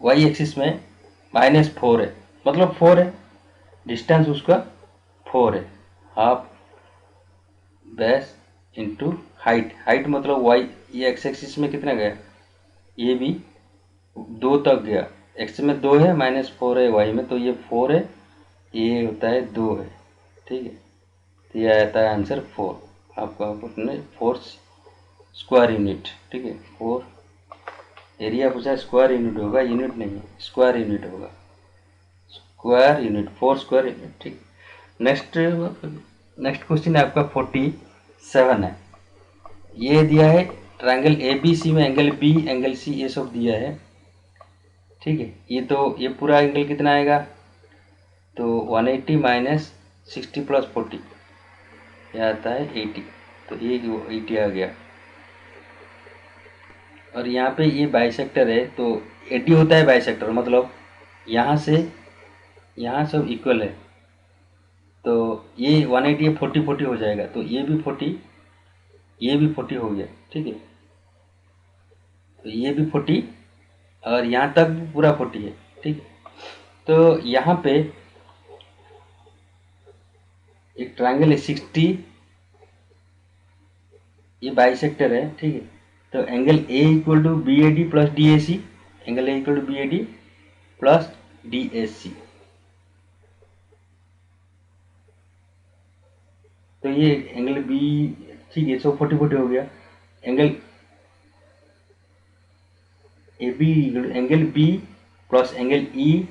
वाई एक्सिस में -4 है, मतलब 4 है, डिस्टेंस उसका 4 है, half base into height, height मतलब वाई, ये एक्स एक्सिस में कितना गया, ये भी 2 तक गया, एक्स में 2 है, -4 है वाई में, तो ये 4 है, ये होता है 2 है। ठीक है, तो ये आता है आंसर 4, आपको अपने 4 स्क्वायर यूनिट, ठीक है। 4 एरिया पूछा है, स्क्वायर यूनिट होगा, यूनिट नहीं है, स्क्वायर यूनिट होगा, स्क्वायर यूनिट, 4 स्क्वायर यूनिट, ठीक। नेक्स्ट नेक्स्ट क्वेश्चन है आपका 47 है। ये दिया है ट्रायंगल ABC में एंगल B एंगल C ये सब दिया है, ठीक है। ये पूरा एंगल कितना आएगा, तो 180 माइनस 60 प्लस 40 ये आता है 80, तो ये 80 आ गया। और यहाँ पे ये बाइसेक्टर है, तो 80 होता है बाइसेक्टर, मतलब यहाँ से यहाँ सब इक्वल है, तो ये 180 ये 40 40 हो जाएगा, तो ये भी 40 ये भी 40 हो गया, ठीक है। तो ये भी 40 और यहाँ तक भी पूरा 40 है, ठीक। तो यहाँ पे एक ट्रायंगल है 60, ये बाइसेक्टर है, ठीक है। तो angle A equal to BAD plus DAC, angle A equal to BAD plus DAC, तो ये एंगल B, ठीक है, 40 40 हो गया। Angle AB angle B plus angle E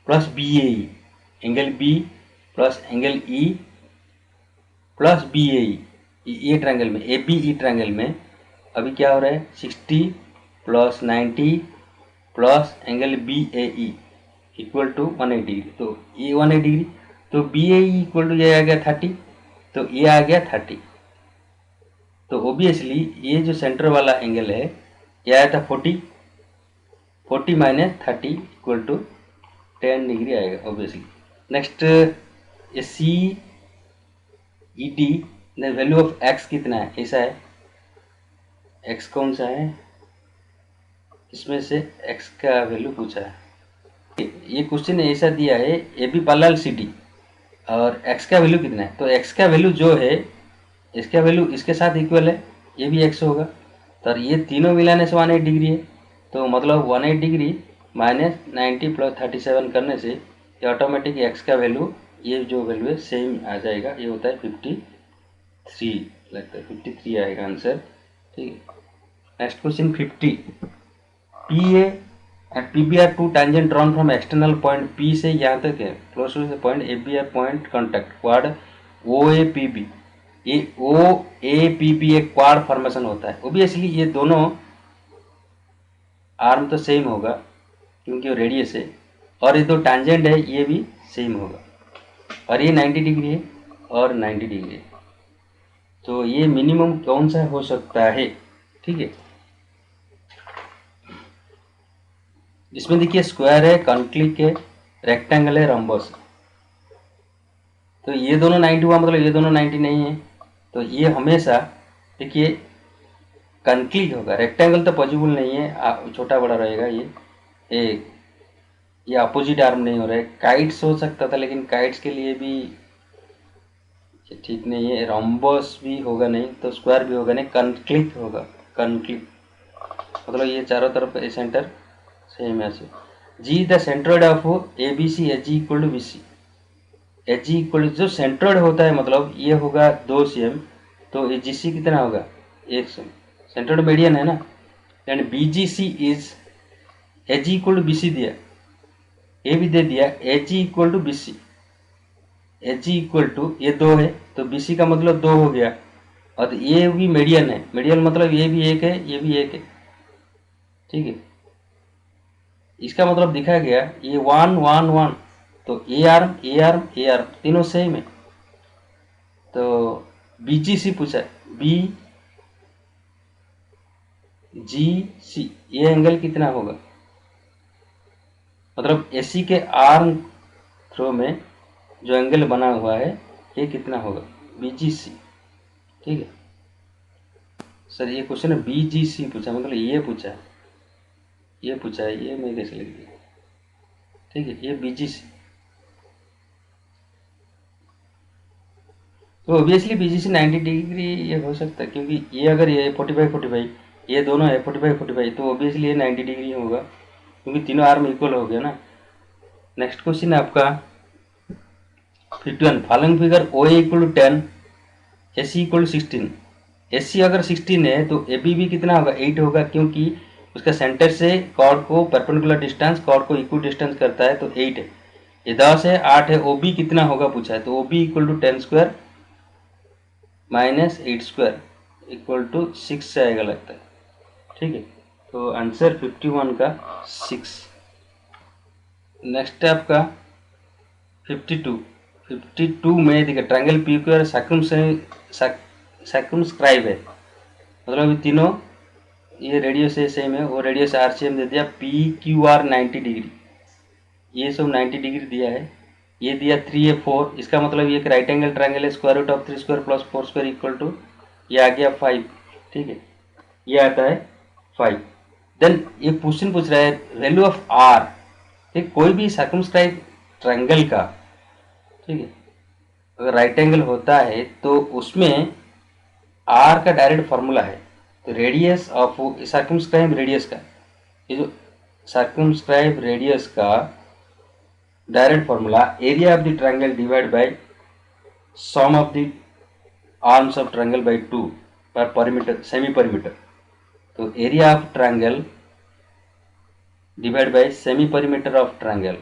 plus BAE, angle B plus angle E plus BAE, ये triangle में ABE triangle में अभी क्या हो रहा है, 60 plus 90 plus angle BAE equal to 180 degree, तो ये 180 डिग्री, तो BAE इक्वल टू ये आ गया 30, तो ये आ गया 30। तो ओबियसली ये जो सेंटर वाला एंगल है ये आया था 40 माइनस 30 इक्वल टू 10 डिग्री आएगा ओबियसली। नेक्स्ट ये CED वैल्यू ऑफ x कितना है, ऐसा है, x कौन सा है, इसमें से x का वैल्यू पूछा है। ये क्वेश्चन ऐसा दिया है AB पैरेलल CD और x का वैल्यू कितना है, तो x का वैल्यू जो है इसका वैल्यू इसके साथ इक्वल है, ये भी x होगा, तो ये तीनों मिलाने से 180 डिग्री है, तो मतलब 180 डिग्री माइनस 90 प्लस 37 करने से ये ऑटोमेटिक x का वैल्यू, ये जो वैल्यू है सेम आ जाएगा, ये होता है 53 लगता है, 53 आएगा आंसर, ठीक है। Next question 50, PA and PB are two tangent drawn from external point P से यहाँ तक है, close to point AB are point contact quad OAPB, ये OAPB एक क्वाड फॉर्मेशन होता है, ओबियसली ये दोनों आर्म तो सेम होगा क्योंकि रेडियस है, और ये दो टैंजेंट है ये भी सेम होगा, और ये 90 डिग्री है और 90 डिग्री है, तो ये मिनिमम कौन सा हो सकता है, ठीक है। इसमें देखिए स्क्वायर है, कॉन्क्लिक है, रेक्टेंगल है, रम्बस, तो ये दोनों 90 हुआ, मतलब ये दोनों 90 नहीं है, तो ये हमेशा देखिए कॉन्क्लिक होगा, रेक्टेंगल तो पॉसिबल नहीं है, छोटा बड़ा रहेगा, ये अपोजिट आर्म नहीं हो रहा है। काइट्स हो सकता था लेकिन काइट्स के लिए भी ठीक नहीं है, रोम्बस भी होगा नहीं, तो स्क्वायर भी होगा नहीं, कॉन्क्लिक होगा, कॉन्क्लिक मतलब ये चारों तरफ सेंटर सेम है। G the centroid of ABC HG equal to BC, HG equal जो सेंट्रोइड होता है मतलब ये होगा 2 cm, तो ये GC कितना होगा 1 cm, सेंट्रोइड मीडियन है ना, and BGC is HG equal to BC दिया, ये भी दे दिया HG equal to BC, HG equal to ये 2 है तो BC का मतलब 2 हो गया, और ये भी मीडियन है, मीडियन मतलब ये भी 1 है ये भी 1 है, ठीक है। इसका मतलब दिखा गया ये 1 1 1, तो ए आर्म तीनों सेम है, तो BGC पूछा है, BGC ये एंगल कितना होगा, मतलब AC के आर्म थ्रो में जो एंगल बना हुआ है ये कितना होगा BGC, ठीक है। सर ये क्वेश्चन है BGC पूछा, मतलब ये पूछा है, ये मैं कैसे लिख दिया, ठीक है, ये BGC, तो ऑब्वियसली BGC 90 डिग्री ये हो सकता है, क्योंकि ये अगर ये 45 45 ये दोनों है 45 45, तो ऑब्वियसली ये 90 डिग्री होगा क्योंकि तीनों आर्म इक्वल हो गया ना। नेक्स्ट क्वेश्चन है आपका 51, following figure OA equal to 10 AC equal to 16 AC अगर 16 है तो AB भी कितना होगा, 8 होगा, क्योंकि उसका सेंटर से कॉर्ड को परपेंडिकुलर डिस्टेंस, कॉर्ड को इक्वल डिस्टेंस करता है, तो 8 है। ये 10 है, 8 है, OB कितना होगा पूछा है, तो OB equal to 10 square minus 8 square equal to 6 से आएगा लगता है। ठीक है, तो आंसर 51 का 6। नेक्स्ट है आपका 52। 52 में देखिए triangle P Q R circumscribe है, मतलब ये तीनों, ये रेडियस है सेम है, वो रेडियस RCM दे दिया, PQR 90 डिग्री, ये सब 90 डिग्री दिया है। ये दिया 3A4, इसका मतलब ये एक राइट एंगल ट्रायंगल है, square root of 3 square plus 4 square equal to, ये आ गया 5। ठीक है, ये आता है 5। देन ये क्वेश्चन पूछ रहा है वैल्यू ऑफ R, ठीक, कोई भी सर्कमस्क्राइब ट्रायंगल का, ठीक है, अगर राइट एंगल होता है तो उसमें R का डायरेक्ट फार्मूला है, तो रेडियस ऑफ सर्कमस्क्राइब रेडियस का, ये जो सर्कमस्क्राइब रेडियस का direct formula, area of the triangle divide by sum of the arms of triangle by 2 पर परिमीटर सेमी परिमीटर। तो area of triangle divide by semi perimeter of triangle,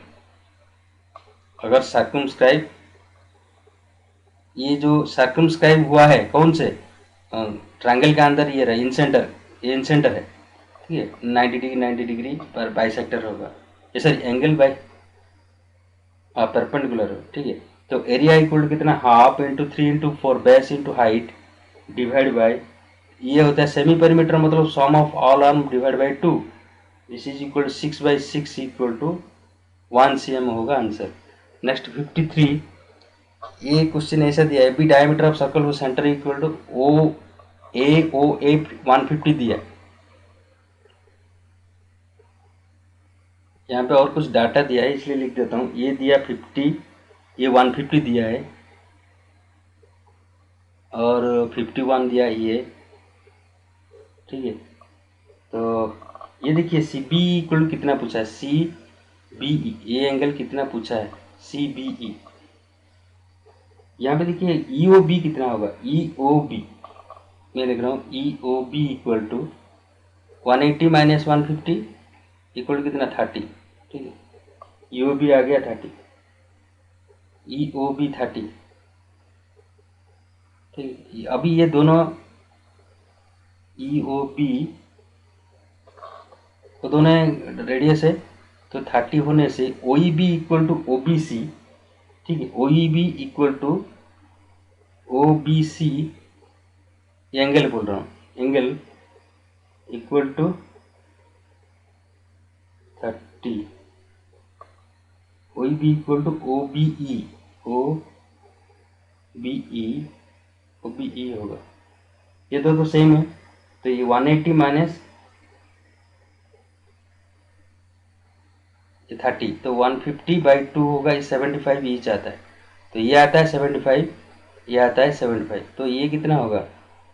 अगर circumscribe, ये जो circumscribe हुआ है कौन से ट्रायंगल के अंदर, ये रहा इन सेंटर, ये इन सेंटर है, ठीक है, 90 डिग्री पर बाइसेक्टर होगा, ये सर एंगल बाय परपेंडिकुलर हो। ठीक है, तो एरिया इक्वल टू कितना, half into 3 into 4 base into height divide by, ये होता है सेमी पेरीमीटर, मतलब sum of all arm divide by 2, this is equal to 6/6 equal to 1 cm होगा आंसर। नेक्स्ट 53, ये क्वेश्चन ऐसा दिया है, B diameter of circle O centre equal to OA 150 दिया है। यहाँ पे और कुछ डाटा दिया है इसलिए लिख देता हूँ, ये दिया 50, ये 150 दिया है, और 51 दिया ये। ठीक है, तो ये देखिए CBE इक्वल कितना पूछा है, CBE, ये एंगल कितना पूछा है, CBE। यहाँ पे देखिए EOB कितना होगा, EOB मैं लिख रहा हूँ, EOB equal to 180 minus 150 equal कितना 30। ठीक है, EOB आ गया 30, EOB 30। ठीक, अभी ये दोनों EOB तो दोनों रेडियस है, तो 30 होने से OEB इक्वल टू OBC, ठीक है, OEB इक्वल टू OBC, ये एंगल बोल रहा हूँ, angle equal to 30, OEB equal to OBE, OBE होगा, ये तो सेम है, तो ये 180 माइनस 30, तो 150/2 होगा, ये 75 ईच आता है, तो ये आता है 75, ये आता है 75, तो ये कितना होगा,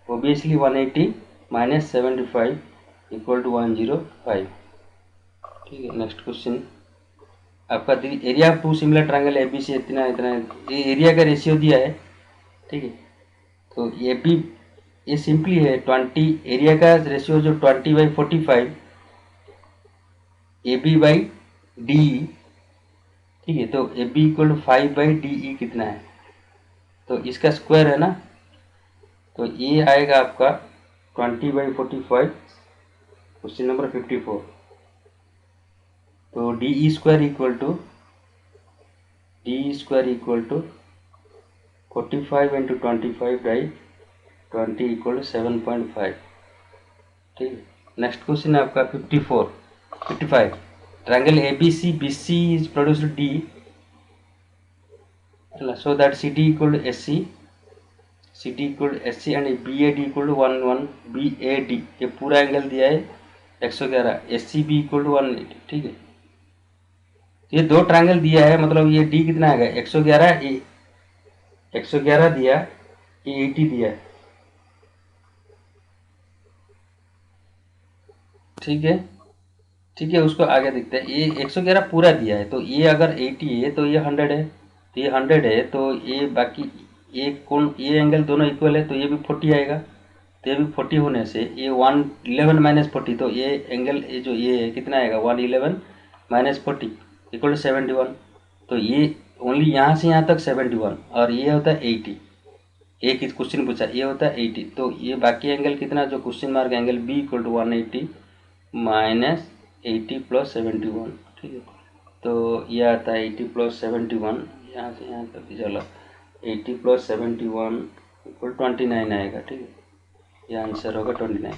ओबियसली 180 माइनस 75 इक्वल टू 105। ठीक है, नेक्स्ट क्वेश्चन आपका area of 2 similar triangle ABC इतना इतना, ये एरिया का रेशियो दिया है। ठीक है, तो ये भी ये सिंपली है 20, एरिया का रेशियो जो 20/45 AB/DE। ठीक है, तो AB इक्वल टू 5/DE कितना है, तो इसका स्क्वायर है ना, तो ये आएगा आपका 20/45, क्वेश्चन नंबर 54। तो DE square equal to 45 into 25/20 equal to 7.5। ठीक है, नेक्स्ट क्वेश्चन है आपका 55। Triangle ABC BC is produced D, so that CD equal to SC, and BAD equal to 1 BAD, ये पूरा एंगल दिया है 111, SCB इक्वल टू 180। ठीक है, ये दो ट्रायंगल दिया है, मतलब ये D कितना आएगा 111, 111 दिया, ये 80 दिया है। ठीक है, उसको आगे देखते हैं, ये 111 पूरा दिया है, तो ये अगर 80 है तो ये 100 है, तो ये 100 है, तो ये बाकी ये कौन, ये एंगल दोनों इक्वल है, तो ये भी 40 आएगा, तो ये भी 40 होने से ये 111 माइनस 40, तो ये एंगल ये जो ये है कितना आएगा 111 माइनस 40 इक्वल टू 71। तो ये ओनली यहाँ से यहाँ तक 71 और ये होता है 80। एक ही क्वेश्चन पूछा, ये होता है 80, तो ये बाकी एंगल कितना जो question mark angle B equal to 180 minus 80 plus 71। ठीक है, तो ये आता है 80 प्लस 71, यहाँ से यहाँ तक चलो 80 प्लस 71 इक्वल 29 आएगा। ठीक है, ये आंसर होगा 29।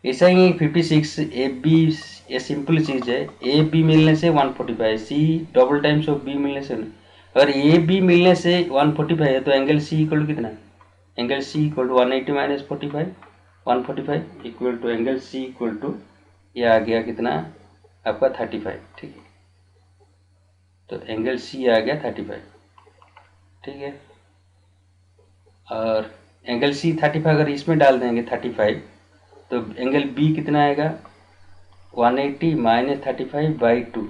ऐसा ही 56 ए बी, ये सिंपल चीज़ है, ए बी मिलने से 145, C double times of B मिलने से, अगर ए बी मिलने से 145 है तो एंगल सी इक्वल कितना, angle C equal to 180 minus 45 145 equal to angle C equal to ये आ गया कितना आपका 35। ठीक है, तो एंगल सी आ गया 35। ठीक है, और एंगल सी 35 अगर इसमें डाल देंगे 35, तो एंगल बी कितना आएगा 180 माइनस 35 बाई 2।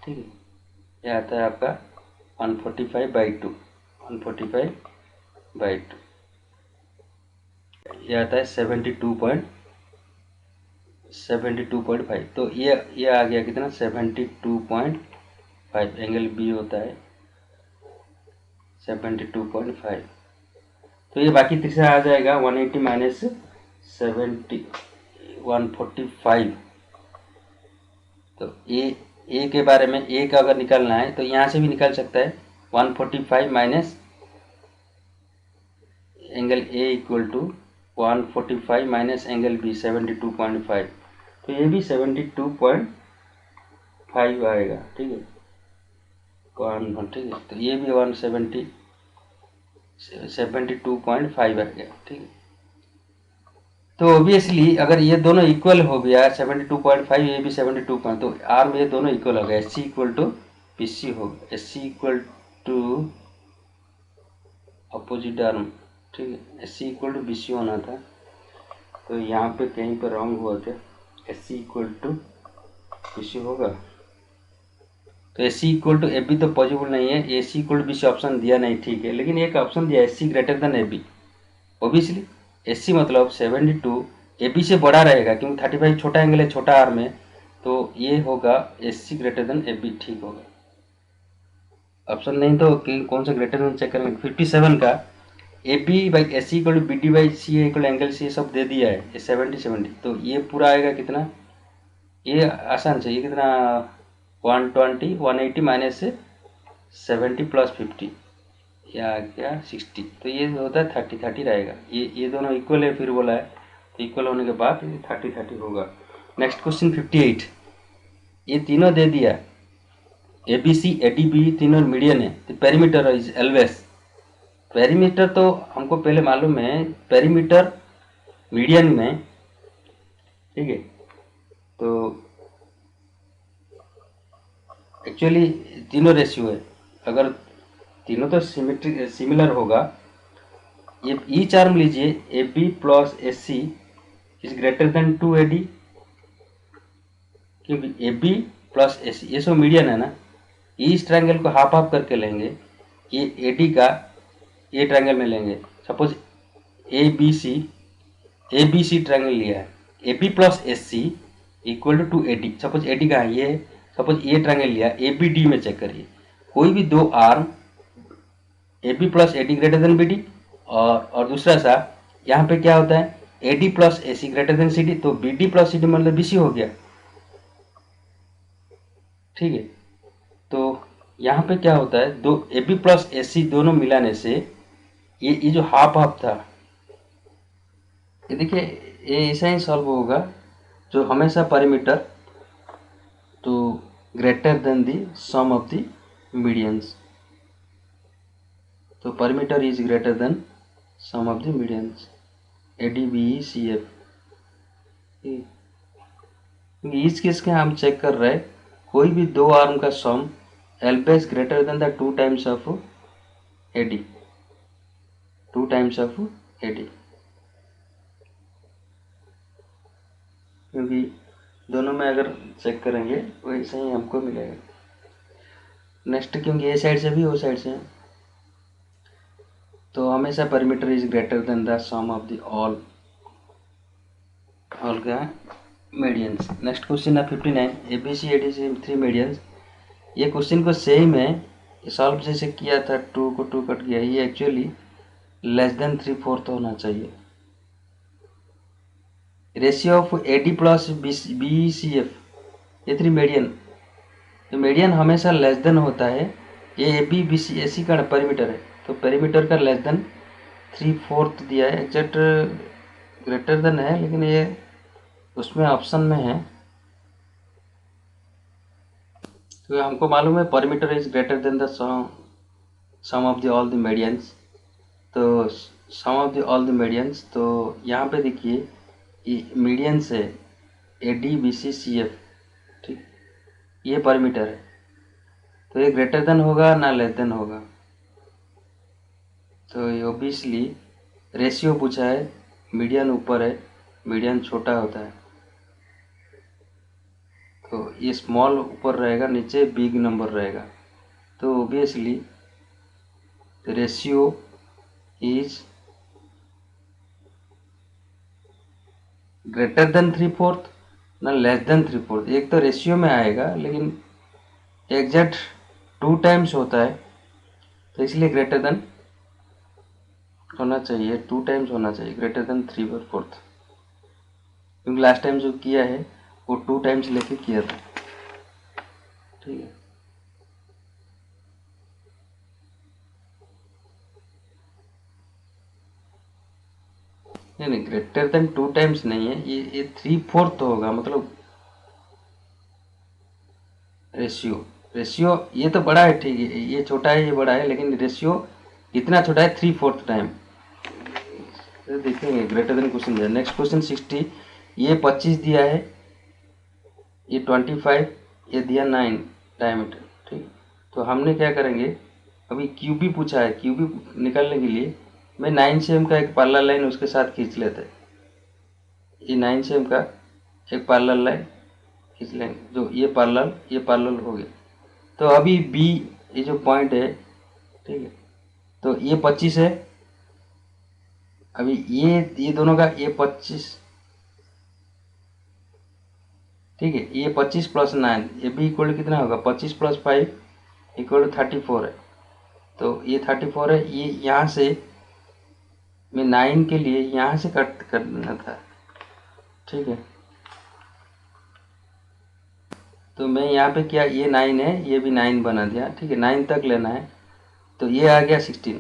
ठीक है, यह आता है आपका 145 बाई 2, 145 बाई 2, यह आता है 72.5। तो ये आ गया कितना 72.5, एंगल बी होता है 72.5। तो ये बाकी तीसरा आ जाएगा 180 माइनस 145। तो ए के बारे में ए का अगर निकालना है तो यहाँ से भी निकाल सकता है 145 minus angle A equal to 145 minus angle B 72.5, तो ये भी 72.5 आएगा। ठीक है, ठीक है, तो ये भी 72.5 आ गया। ठीक है, तो ऑब्वियसली अगर ये दोनों इक्वल हो गया 72.5, ये भी 72 पॉइंट, तो आर में ये दोनों इक्वल हो गया, S C equal to P C हो गया, S C equal to opposite arm. ठीक है, S C equal to B C होना था, तो यहाँ पे कहीं पर रॉन्ग हुआ क्या, S C equal to B C होगा, तो S C equal to A B तो पॉसिबल नहीं है, A C equal to B C option दिया नहीं। ठीक है, लेकिन एक ऑप्शन दिया S C greater than A B, obviously S C मतलब 72 ए बी से बड़ा रहेगा क्योंकि 35 छोटा एंगल है छोटा आर में, तो ये होगा S C greater than A B. ठीक होगा, ऑप्शन नहीं तो कि कौन सा ग्रेटर देन चेक करेंगे। 57 का A B by S C equal to B D by C equal angle C सब दे दिया है, ये 70 तो ये पूरा आएगा कितना, ये आसान से ये कितना 120 180 माइनस 70 प्लस 50 या क्या 60, तो ये होता है 30 रहेगा। ये दोनों इक्वल है फिर बोला है, तो इक्वल होने के बाद 30 होगा। नेक्स्ट क्वेश्चन 58, ये तीनों दे दिया A B C A D B तीनों मीडियन है, तो पेरीमीटर इज एलवेस। पेरीमीटर तो हमको पहले मालूम है, पेरीमीटर मीडियन में, ठीक है, तो एक्चुअली तीनों रेशियो है, अगर तीनों तो सिमिलर होगा। ये ईच आर्म लीजिए A B plus A C is greater than 2 A D, क्योंकि ए बी प्लस ए सी ये सब मीडियन है ना, इस ट्रायंगल को हाफ हाफ करके लेंगे, ये ए डी का ये ट्रायंगल में लेंगे। Suppose A B C triangle लिया है, A B plus A C equal to A D, suppose A D का है ये, सपोज ये ट्रायंगल लिया ए बी डी में चेक करिए, कोई भी दो arm A B plus A D greater than B D, और दूसरा सा यहाँ पे क्या होता है A D plus A C greater than C D, तो B D plus C D मतलब बी सी हो गया। ठीक है, तो यहाँ पे क्या होता है, दो ए बी प्लस ए सी दोनों मिलाने से ये जो हाफ हाफ था, ये देखिए ये ऐसा ही सॉल्व होगा, जो हमेशा परिमीटर तो greater than the sum of the medians, तो perimeter is greater than sum of the medians A D B E C F. इस केस के हम चेक कर रहे हैं, कोई भी दो आर्म का sum L base greater than the 2 times of A D, 2 times of A D, क्योंकि दोनों में अगर चेक करेंगे वैसे ही हमको मिलेगा। नेक्स्ट क्योंकि ए साइड से भी ओ साइड से, तो हमेशा perimeter is greater than the sum of the all और क्या है, मीडियंस। नेक्स्ट क्वेश्चन है 59, ABC ADC 3 मीडियंस। ये क्वेश्चन को सेम है, सॉल्व जैसे किया था, 2 को 2 कट गया, ये एक्चुअली लेस देन 3/4 होना चाहिए। Ratio of AD plus BCF, ये 3 मीडियन, तो मीडियन हमेशा लेस देन होता है। ये AB BC AC का पेरीमीटर है, तो पेरीमीटर का लेस देन 3/4 दिया है। एग्जैक्ट ग्रेटर देन है, लेकिन ये उसमें ऑप्शन में है, तो हमको मालूम है perimeter is greater than the sum of the all the medians. तो sum of the all the medians, तो यहाँ पे देखिए ये मीडियंस है AD BC CF, ठीक, ये पेरीमीटर है, तो ये ग्रेटर देन होगा ना लेस देन होगा। तो ये ओबियसली रेशियो पूछा है, मीडियन ऊपर है, मीडियन छोटा होता है, तो ये स्मॉल ऊपर रहेगा, नीचे बिग नंबर रहेगा, तो obviously ratio is greater then 3/4 ना लेस देन 3/4। एक तो रेशियो में आएगा, लेकिन एग्जैक्ट 2 टाइम्स होता है, तो इसलिए ग्रेटर देन होना चाहिए, 2 टाइम्स होना चाहिए, ग्रेटर देन 3/4, क्योंकि लास्ट टाइम जो किया है वो 2 टाइम्स लेके किया था, ठीक है। नहीं, ग्रेटर देन 2 टाइम्स नहीं है, ये 3/4 तो होगा, मतलब रेशियो ये तो बड़ा है, ठीक है, ये छोटा है ये बड़ा है, लेकिन रेशियो इतना छोटा है 3/4 टाइम, तो देखेंगे ग्रेटर देन क्वेश्चन दिया। नेक्स्ट क्वेश्चन 60, ये 25 दिया है, ये 25, ये दिया 9 डायमीटर, ठीक। तो हमने क्या करेंगे, अभी क्यूबी पूछा है, क्यूबी निकालने के लिए मैं 9 cm का एक पैरेलल लाइन उसके साथ खींच लेते हैं। ये 9 cm का एक पैरेलल लाइन खींच लेंगे, जो ये पैरेलल हो गया। तो अभी बी, ये जो पॉइंट है, ठीक है, तो ये 25 है, अभी ये दोनों का ये 25, ठीक है, ये 25 + 9, ये बी इक्वल कितना होगा, 25 + 5 इक्वल 34 है, तो ये 34 है। ये यहाँ से मैं 9 के लिए यहाँ से कट करना था, ठीक है, तो मैं यहाँ पे क्या, ये 9 है, ये भी 9 बना दिया, ठीक है, 9 तक लेना है, तो ये आ गया 16,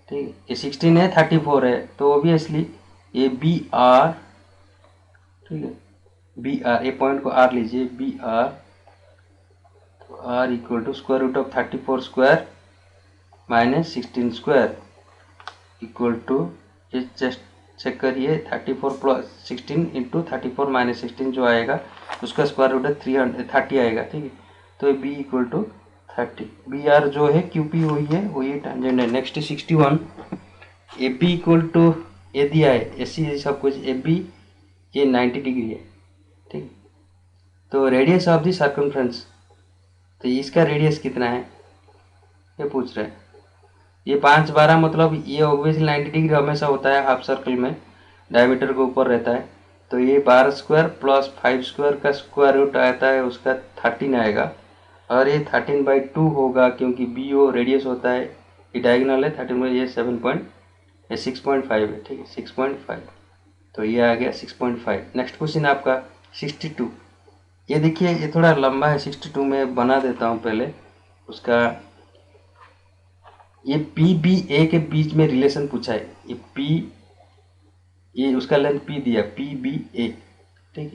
ठीक है, ये 16 है, 34 है, तो ओबियसली ये BR, ठीक है, BR, ये पॉइंट को R लीजिए, BR, तो R equal to square root of 34 square minus 16 square equal to, ये जस्ट चेक करिए, 34 + 16 इंटू 34 माइनस 16 जो आएगा उसका स्क्वायर रूट है 330 आएगा, ठीक है, तो बी इक्वल टू 30, BR जो है QP वही है, वही टेंजेंट है। नेक्स्ट 61, AB इक्वल टू, ये दिया है AC सब कुछ, AB ये 90 डिग्री है, ठीक, तो रेडियस ऑफ द सर्कमफ्रेंस, तो इसका रेडियस कितना है ये पूछ रहे हैं। ये 5/12 मतलब ये ऑब्वियसली 90 डिग्री हमेशा होता है हाफ सर्कल में, डायमीटर के ऊपर रहता है, तो ये 12 स्क्वायर प्लस 5 स्क्वायर का स्क्वायर रूट आता है उसका 13 आएगा, और ये 13/2 होगा, क्योंकि BO रेडियस होता है, ये डायगोनल है, 13 में ये 6.5 है, ठीक है, 6.5, तो ये आ गया 6.5। नेक्स्ट क्वेश्चन आपका 62, ये देखिए ये थोड़ा लंबा है, 62 में बना देता हूँ पहले उसका। ये PBA के बीच में रिलेशन पूछा है, ये उसका लेंथ P दिया, PBA, ठीक है,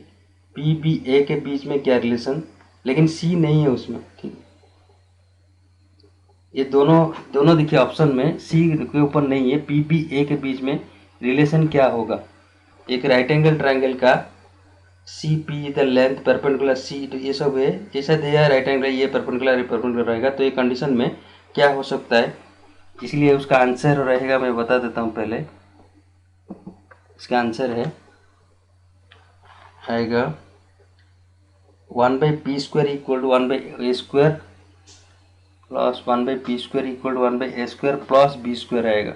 PBA के बीच में क्या रिलेशन, लेकिन C नहीं है उसमें, ठीक है, ये दोनों देखिए ऑप्शन में C के ऊपर नहीं है, PBA के बीच में रिलेशन क्या होगा, एक राइट एंगल ट्रायंगल का CP the length perpendicular C, तो ये सब है, जैसा दिया राइट एंगल, ये परपेंडिकुलर रहेगा, तो ये कंडीशन में क्या हो सकता है, इसलिए उसका आंसर रहेगा, मैं बता देता हूँ पहले, इसका आंसर है आएगा 1/p² equal to 1/a² plus 1/p² equal to 1/a² plus b² आएगा,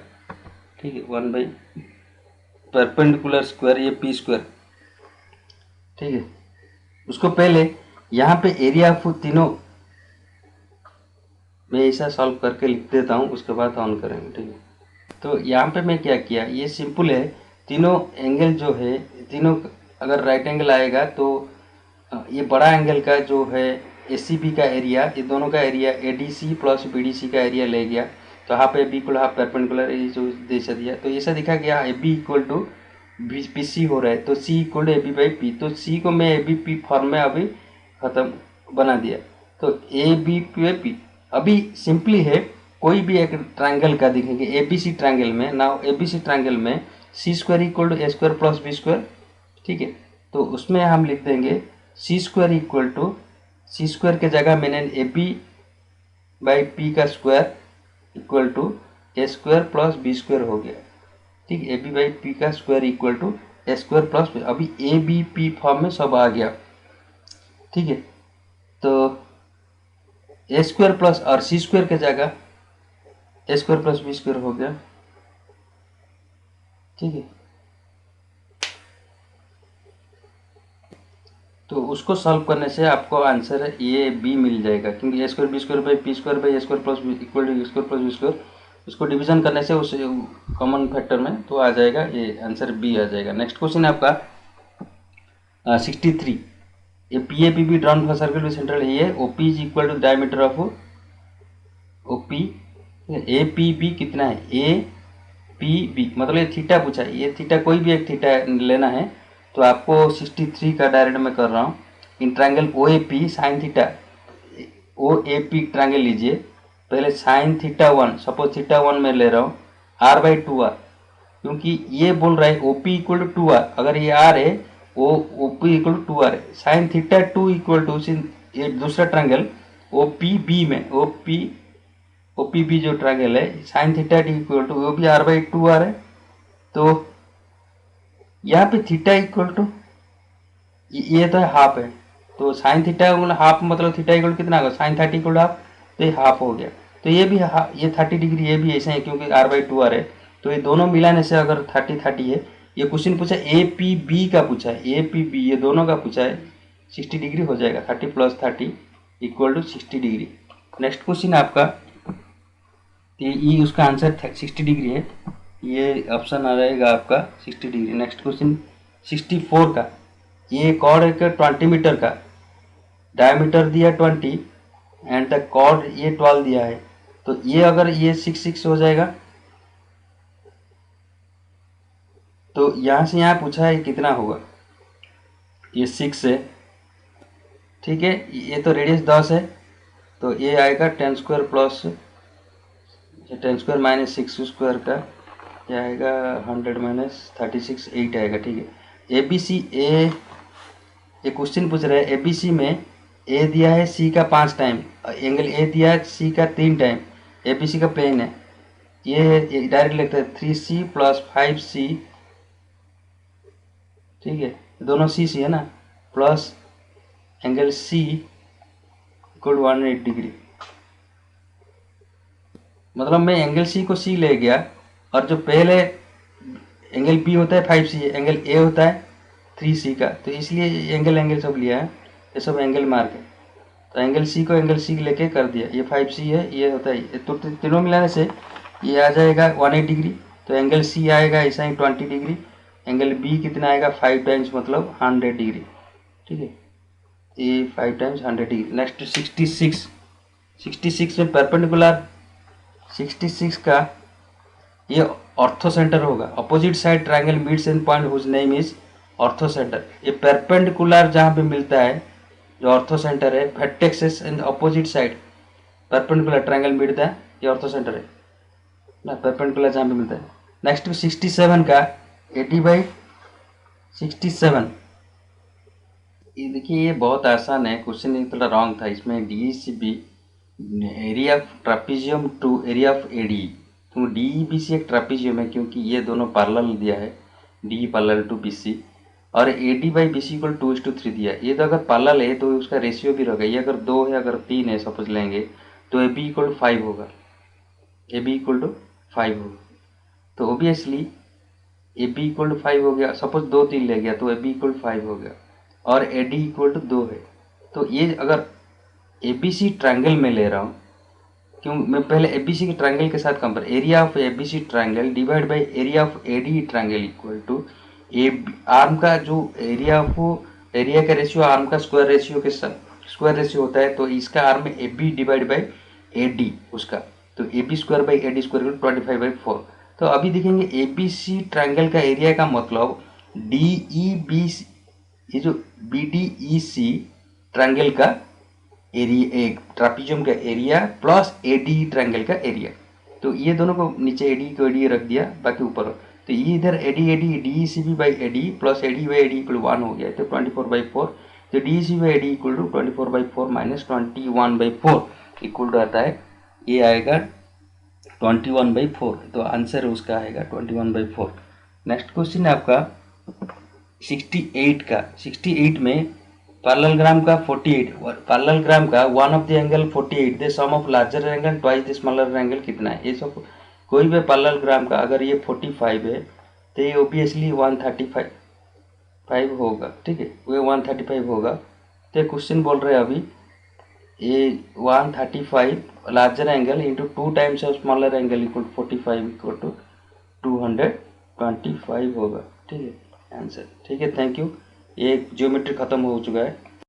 ठीक है, 1 बाई परपेंडिकुलर स्क्वायर, ये p², ठीक है। उसको पहले यहाँ पे एरिया ऑफ तीनों मैं ऐसा सॉल्व करके लिख देता हूँ, उसके बाद ऑन करेंगे, ठीक है। तो यहाँ पे मैं क्या किया, ये सिंपल है, तीनों एंगल जो है, तीनों अगर राइट एंगल आएगा तो ये बड़ा एंगल का जो है ACB का एरिया, ये दोनों का एरिया ADC प्लस BDC का एरिया ले गया, तो half AB equal half perpendicular, ये जो जैसा दिया तो ऐसा दिखा गया AB इक्वल टू BC हो रहा है, तो C equal to AB by P, तो C को मैं ABP फॉर्म में अभी खत्म बना दिया, तो ABP बाई P। अभी सिंपली है, कोई भी एक ट्रायंगल का दिखेंगे ABC ट्रायंगल में, नाउ ABC ट्रायंगल में C square equal to A square plus B square, ठीक है। तो उसमें हम लिख देंगे C square equal to, C square के जगह मैंने AB बाई P का square equal to A square plus B square हो गया, ठीक है। AB बाई P का square equal to A square plus B, अभी ABP फॉर्म में सब आ गया, ठीक है। तो A स्क्वायर प्लस और C स्क्वायर के जगह A square plus B square हो गया, ठीक है। तो उसको सॉल्व करने से आपको आंसर ये बी मिल जाएगा, क्योंकि A square B square by P square by A square plus equal to A square plus B square, उसको डिवीजन करने से उस कॉमन फैक्टर में तो आ जाएगा, ये आंसर बी आ जाएगा। नेक्स्ट क्वेश्चन है आपका 63, a PAPB drawn for circle with central A, OP is equal to diameter of OP, APB कितना है, APB मतलब ये थीटा पूछा है, ये थीटा कोई भी एक थीटा लेना है, तो आपको 63 का डायरेक्ट में कर रहा हूँ। In triangle OAP sine theta, OAP triangle लीजिए, पहले साइन थीटा 1, सपोज थीटा 1 में ले रहा हूँ R बाई 2R, क्योंकि ये बोल रहा है OP इक्वल टू 2R, अगर ये R है OP इक्वल टू 2R है, साइन थीटा 2 इक्वल टू, ये दूसरा ट्रायंगल OPB में OPB जो ट्रायंगल है sine theta D equal to वो भी R बाई 2R है, तो यहाँ पे थीटा इक्वल टू ये तो है हाफ है, तो साइन थीटा हाफ मतलब थीटा इक्वल कितना होगा, साइन 30 इक्वल हाफ, तो ये हाफ हो गया, तो ये भी ये 30 डिग्री, ये भी ऐसे है क्योंकि R बाई 2R है, तो ये दोनों मिलाने से अगर 30 है, ये क्वेश्चन पूछा APB का पूछा है, APB ये दोनों का पूछा है, 60 डिग्री हो जाएगा, 30 plus 30 equal to 60 degree. Next question आपका, ये उसका आंसर 60 डिग्री है, ये ऑप्शन आ जाएगा आपका 60 डिग्री। नेक्स्ट क्वेश्चन 64 का, ये कॉर्ड एक 20 मीटर का, डायमीटर दिया 20 एंड द कॉर्ड ये 12 दिया है, तो ये अगर ये 6 हो जाएगा, तो यहाँ से यहाँ पूछा है कितना होगा, ये 6 है, ठीक है। ये तो रेडियस 10 है, तो ये आएगा 10 square plus 10 square minus 6 square का, क्या आएगा 100 माइनस 36 8 आएगा, ठीक है। ABC ये क्वेश्चन पूछ रहा है ABC में A दिया है C का 5 टाइम, एंगल A दिया है C का 3 टाइम, ABC का प्लेन है, ये डायरेक्ट लिखते हैं 3C प्लस 5C, ठीक है, दोनों C है ना, plus angle C equal 180 degree, मतलब मैं एंगल C को C ले गया, और जो पहले एंगल B होता है 5C, एंगल A होता है 3C का, तो इसलिए एंगल सब लिया है, ये सब एंगल मार्क है, तो एंगल C को एंगल C लेके कर दिया, ये 5C है, ये होता है, तो तीनों मिलाने से ये आ जाएगा 180 डिग्री, तो एंगल C आएगा ऐसा ही 20 डिग्री, एंगल B कितना आएगा 5 टाइम्स मतलब 100 डिग्री, ठीक है, ये 5 टाइम्स 100 डिग्री। नेक्स्ट 66 में परपेंडिकुलर 66 का ये ऑर्थो सेंटर होगा, opposite side triangle meets in point whose name is orthocentre, ये परपेंडिकुलर जहाँ पे मिलता है जो ऑर्थो सेंटर है, vertexes in opposite side perpendicular triangle मिलता है, ये ऑर्थो सेंटर है ना, परपेंडिकुलर जहाँ पे मिलता है। नेक्स्ट 67 का 80 बाई 67, ये देखिए ये बहुत आसान है, क्वेश्चन एक थोड़ा रॉन्ग था, इसमें DECB area of trapezium to area of AD, तो DEBC एक ट्रापीजियम है क्योंकि ये दोनों पैरेलल दिया है, DE पैरेलल टू BC, और AD बाई BC इक्वल 2:3 दिया है, ये तो अगर पैरेलल है तो उसका रेशियो भी रहेगा, ये अगर 2 है अगर 3 है सपोज लेंगे, तो AB इक्वल टू 5 होगा, AB इक्वल टू 5 होगा, तो ओबियसली AB इक्वल टू 5 हो गया, सपोज 2 3 ले गया तो AB इक्वल टू 5 हो गया, और ए डी इक्वल टू 2 है। तो ये अगर ए बी सी ट्रायंगल में ले रहा हूँ, क्यों मैं पहले ए बी सी के ट्रायंगल के साथ compare, area of A B C triangle divide by area of A D triangle equal to A arm का जो एरिया ऑफ एरिया का रेशियो आर्म का स्क्वायर रेशियो के साथ स्क्वायर रेशियो होता है, तो इसका आर्म में A B divide by A D उसका, तो A B square by A D square 25/4। तो अभी देखेंगे ए बी सी ट्रायंगल का एरिया का मतलब डी ई बी, ये जो B D E C triangle का एरिया, एक ट्रापीजियम का area plus A D triangle का एरिया, तो ये दोनों को नीचे ए डी को ए डी रख दिया, बाकी ऊपर, तो ये इधर A D D C B by A D plus A D by A D equal 1 हो गया, तो 24/4, तो D C by A D equal to 24/4 minus 21/4 equal to आता है, ये आएगा 21/4, तो आंसर उसका आएगा 21/4। नेक्स्ट क्वेश्चन है आपका 68 का। 68 में पैरेललोग्राम का 48, पैरेललोग्राम का one of the angle 48, the sum of larger angle twice the smaller angle कितना है। ये सब कोई भी पैरेललोग्राम का अगर ये 45 है तो ये ओबियसली 135 होगा, ठीक है, वो 135 होगा। तो क्वेश्चन बोल रहे हैं अभी ये 135 larger angle into 2 times of smaller angle equal 45 equal to 225 होगा, ठीक है आंसर। ठीक है, थैंक यू। ये ज्योमेट्री खत्म हो चुका है।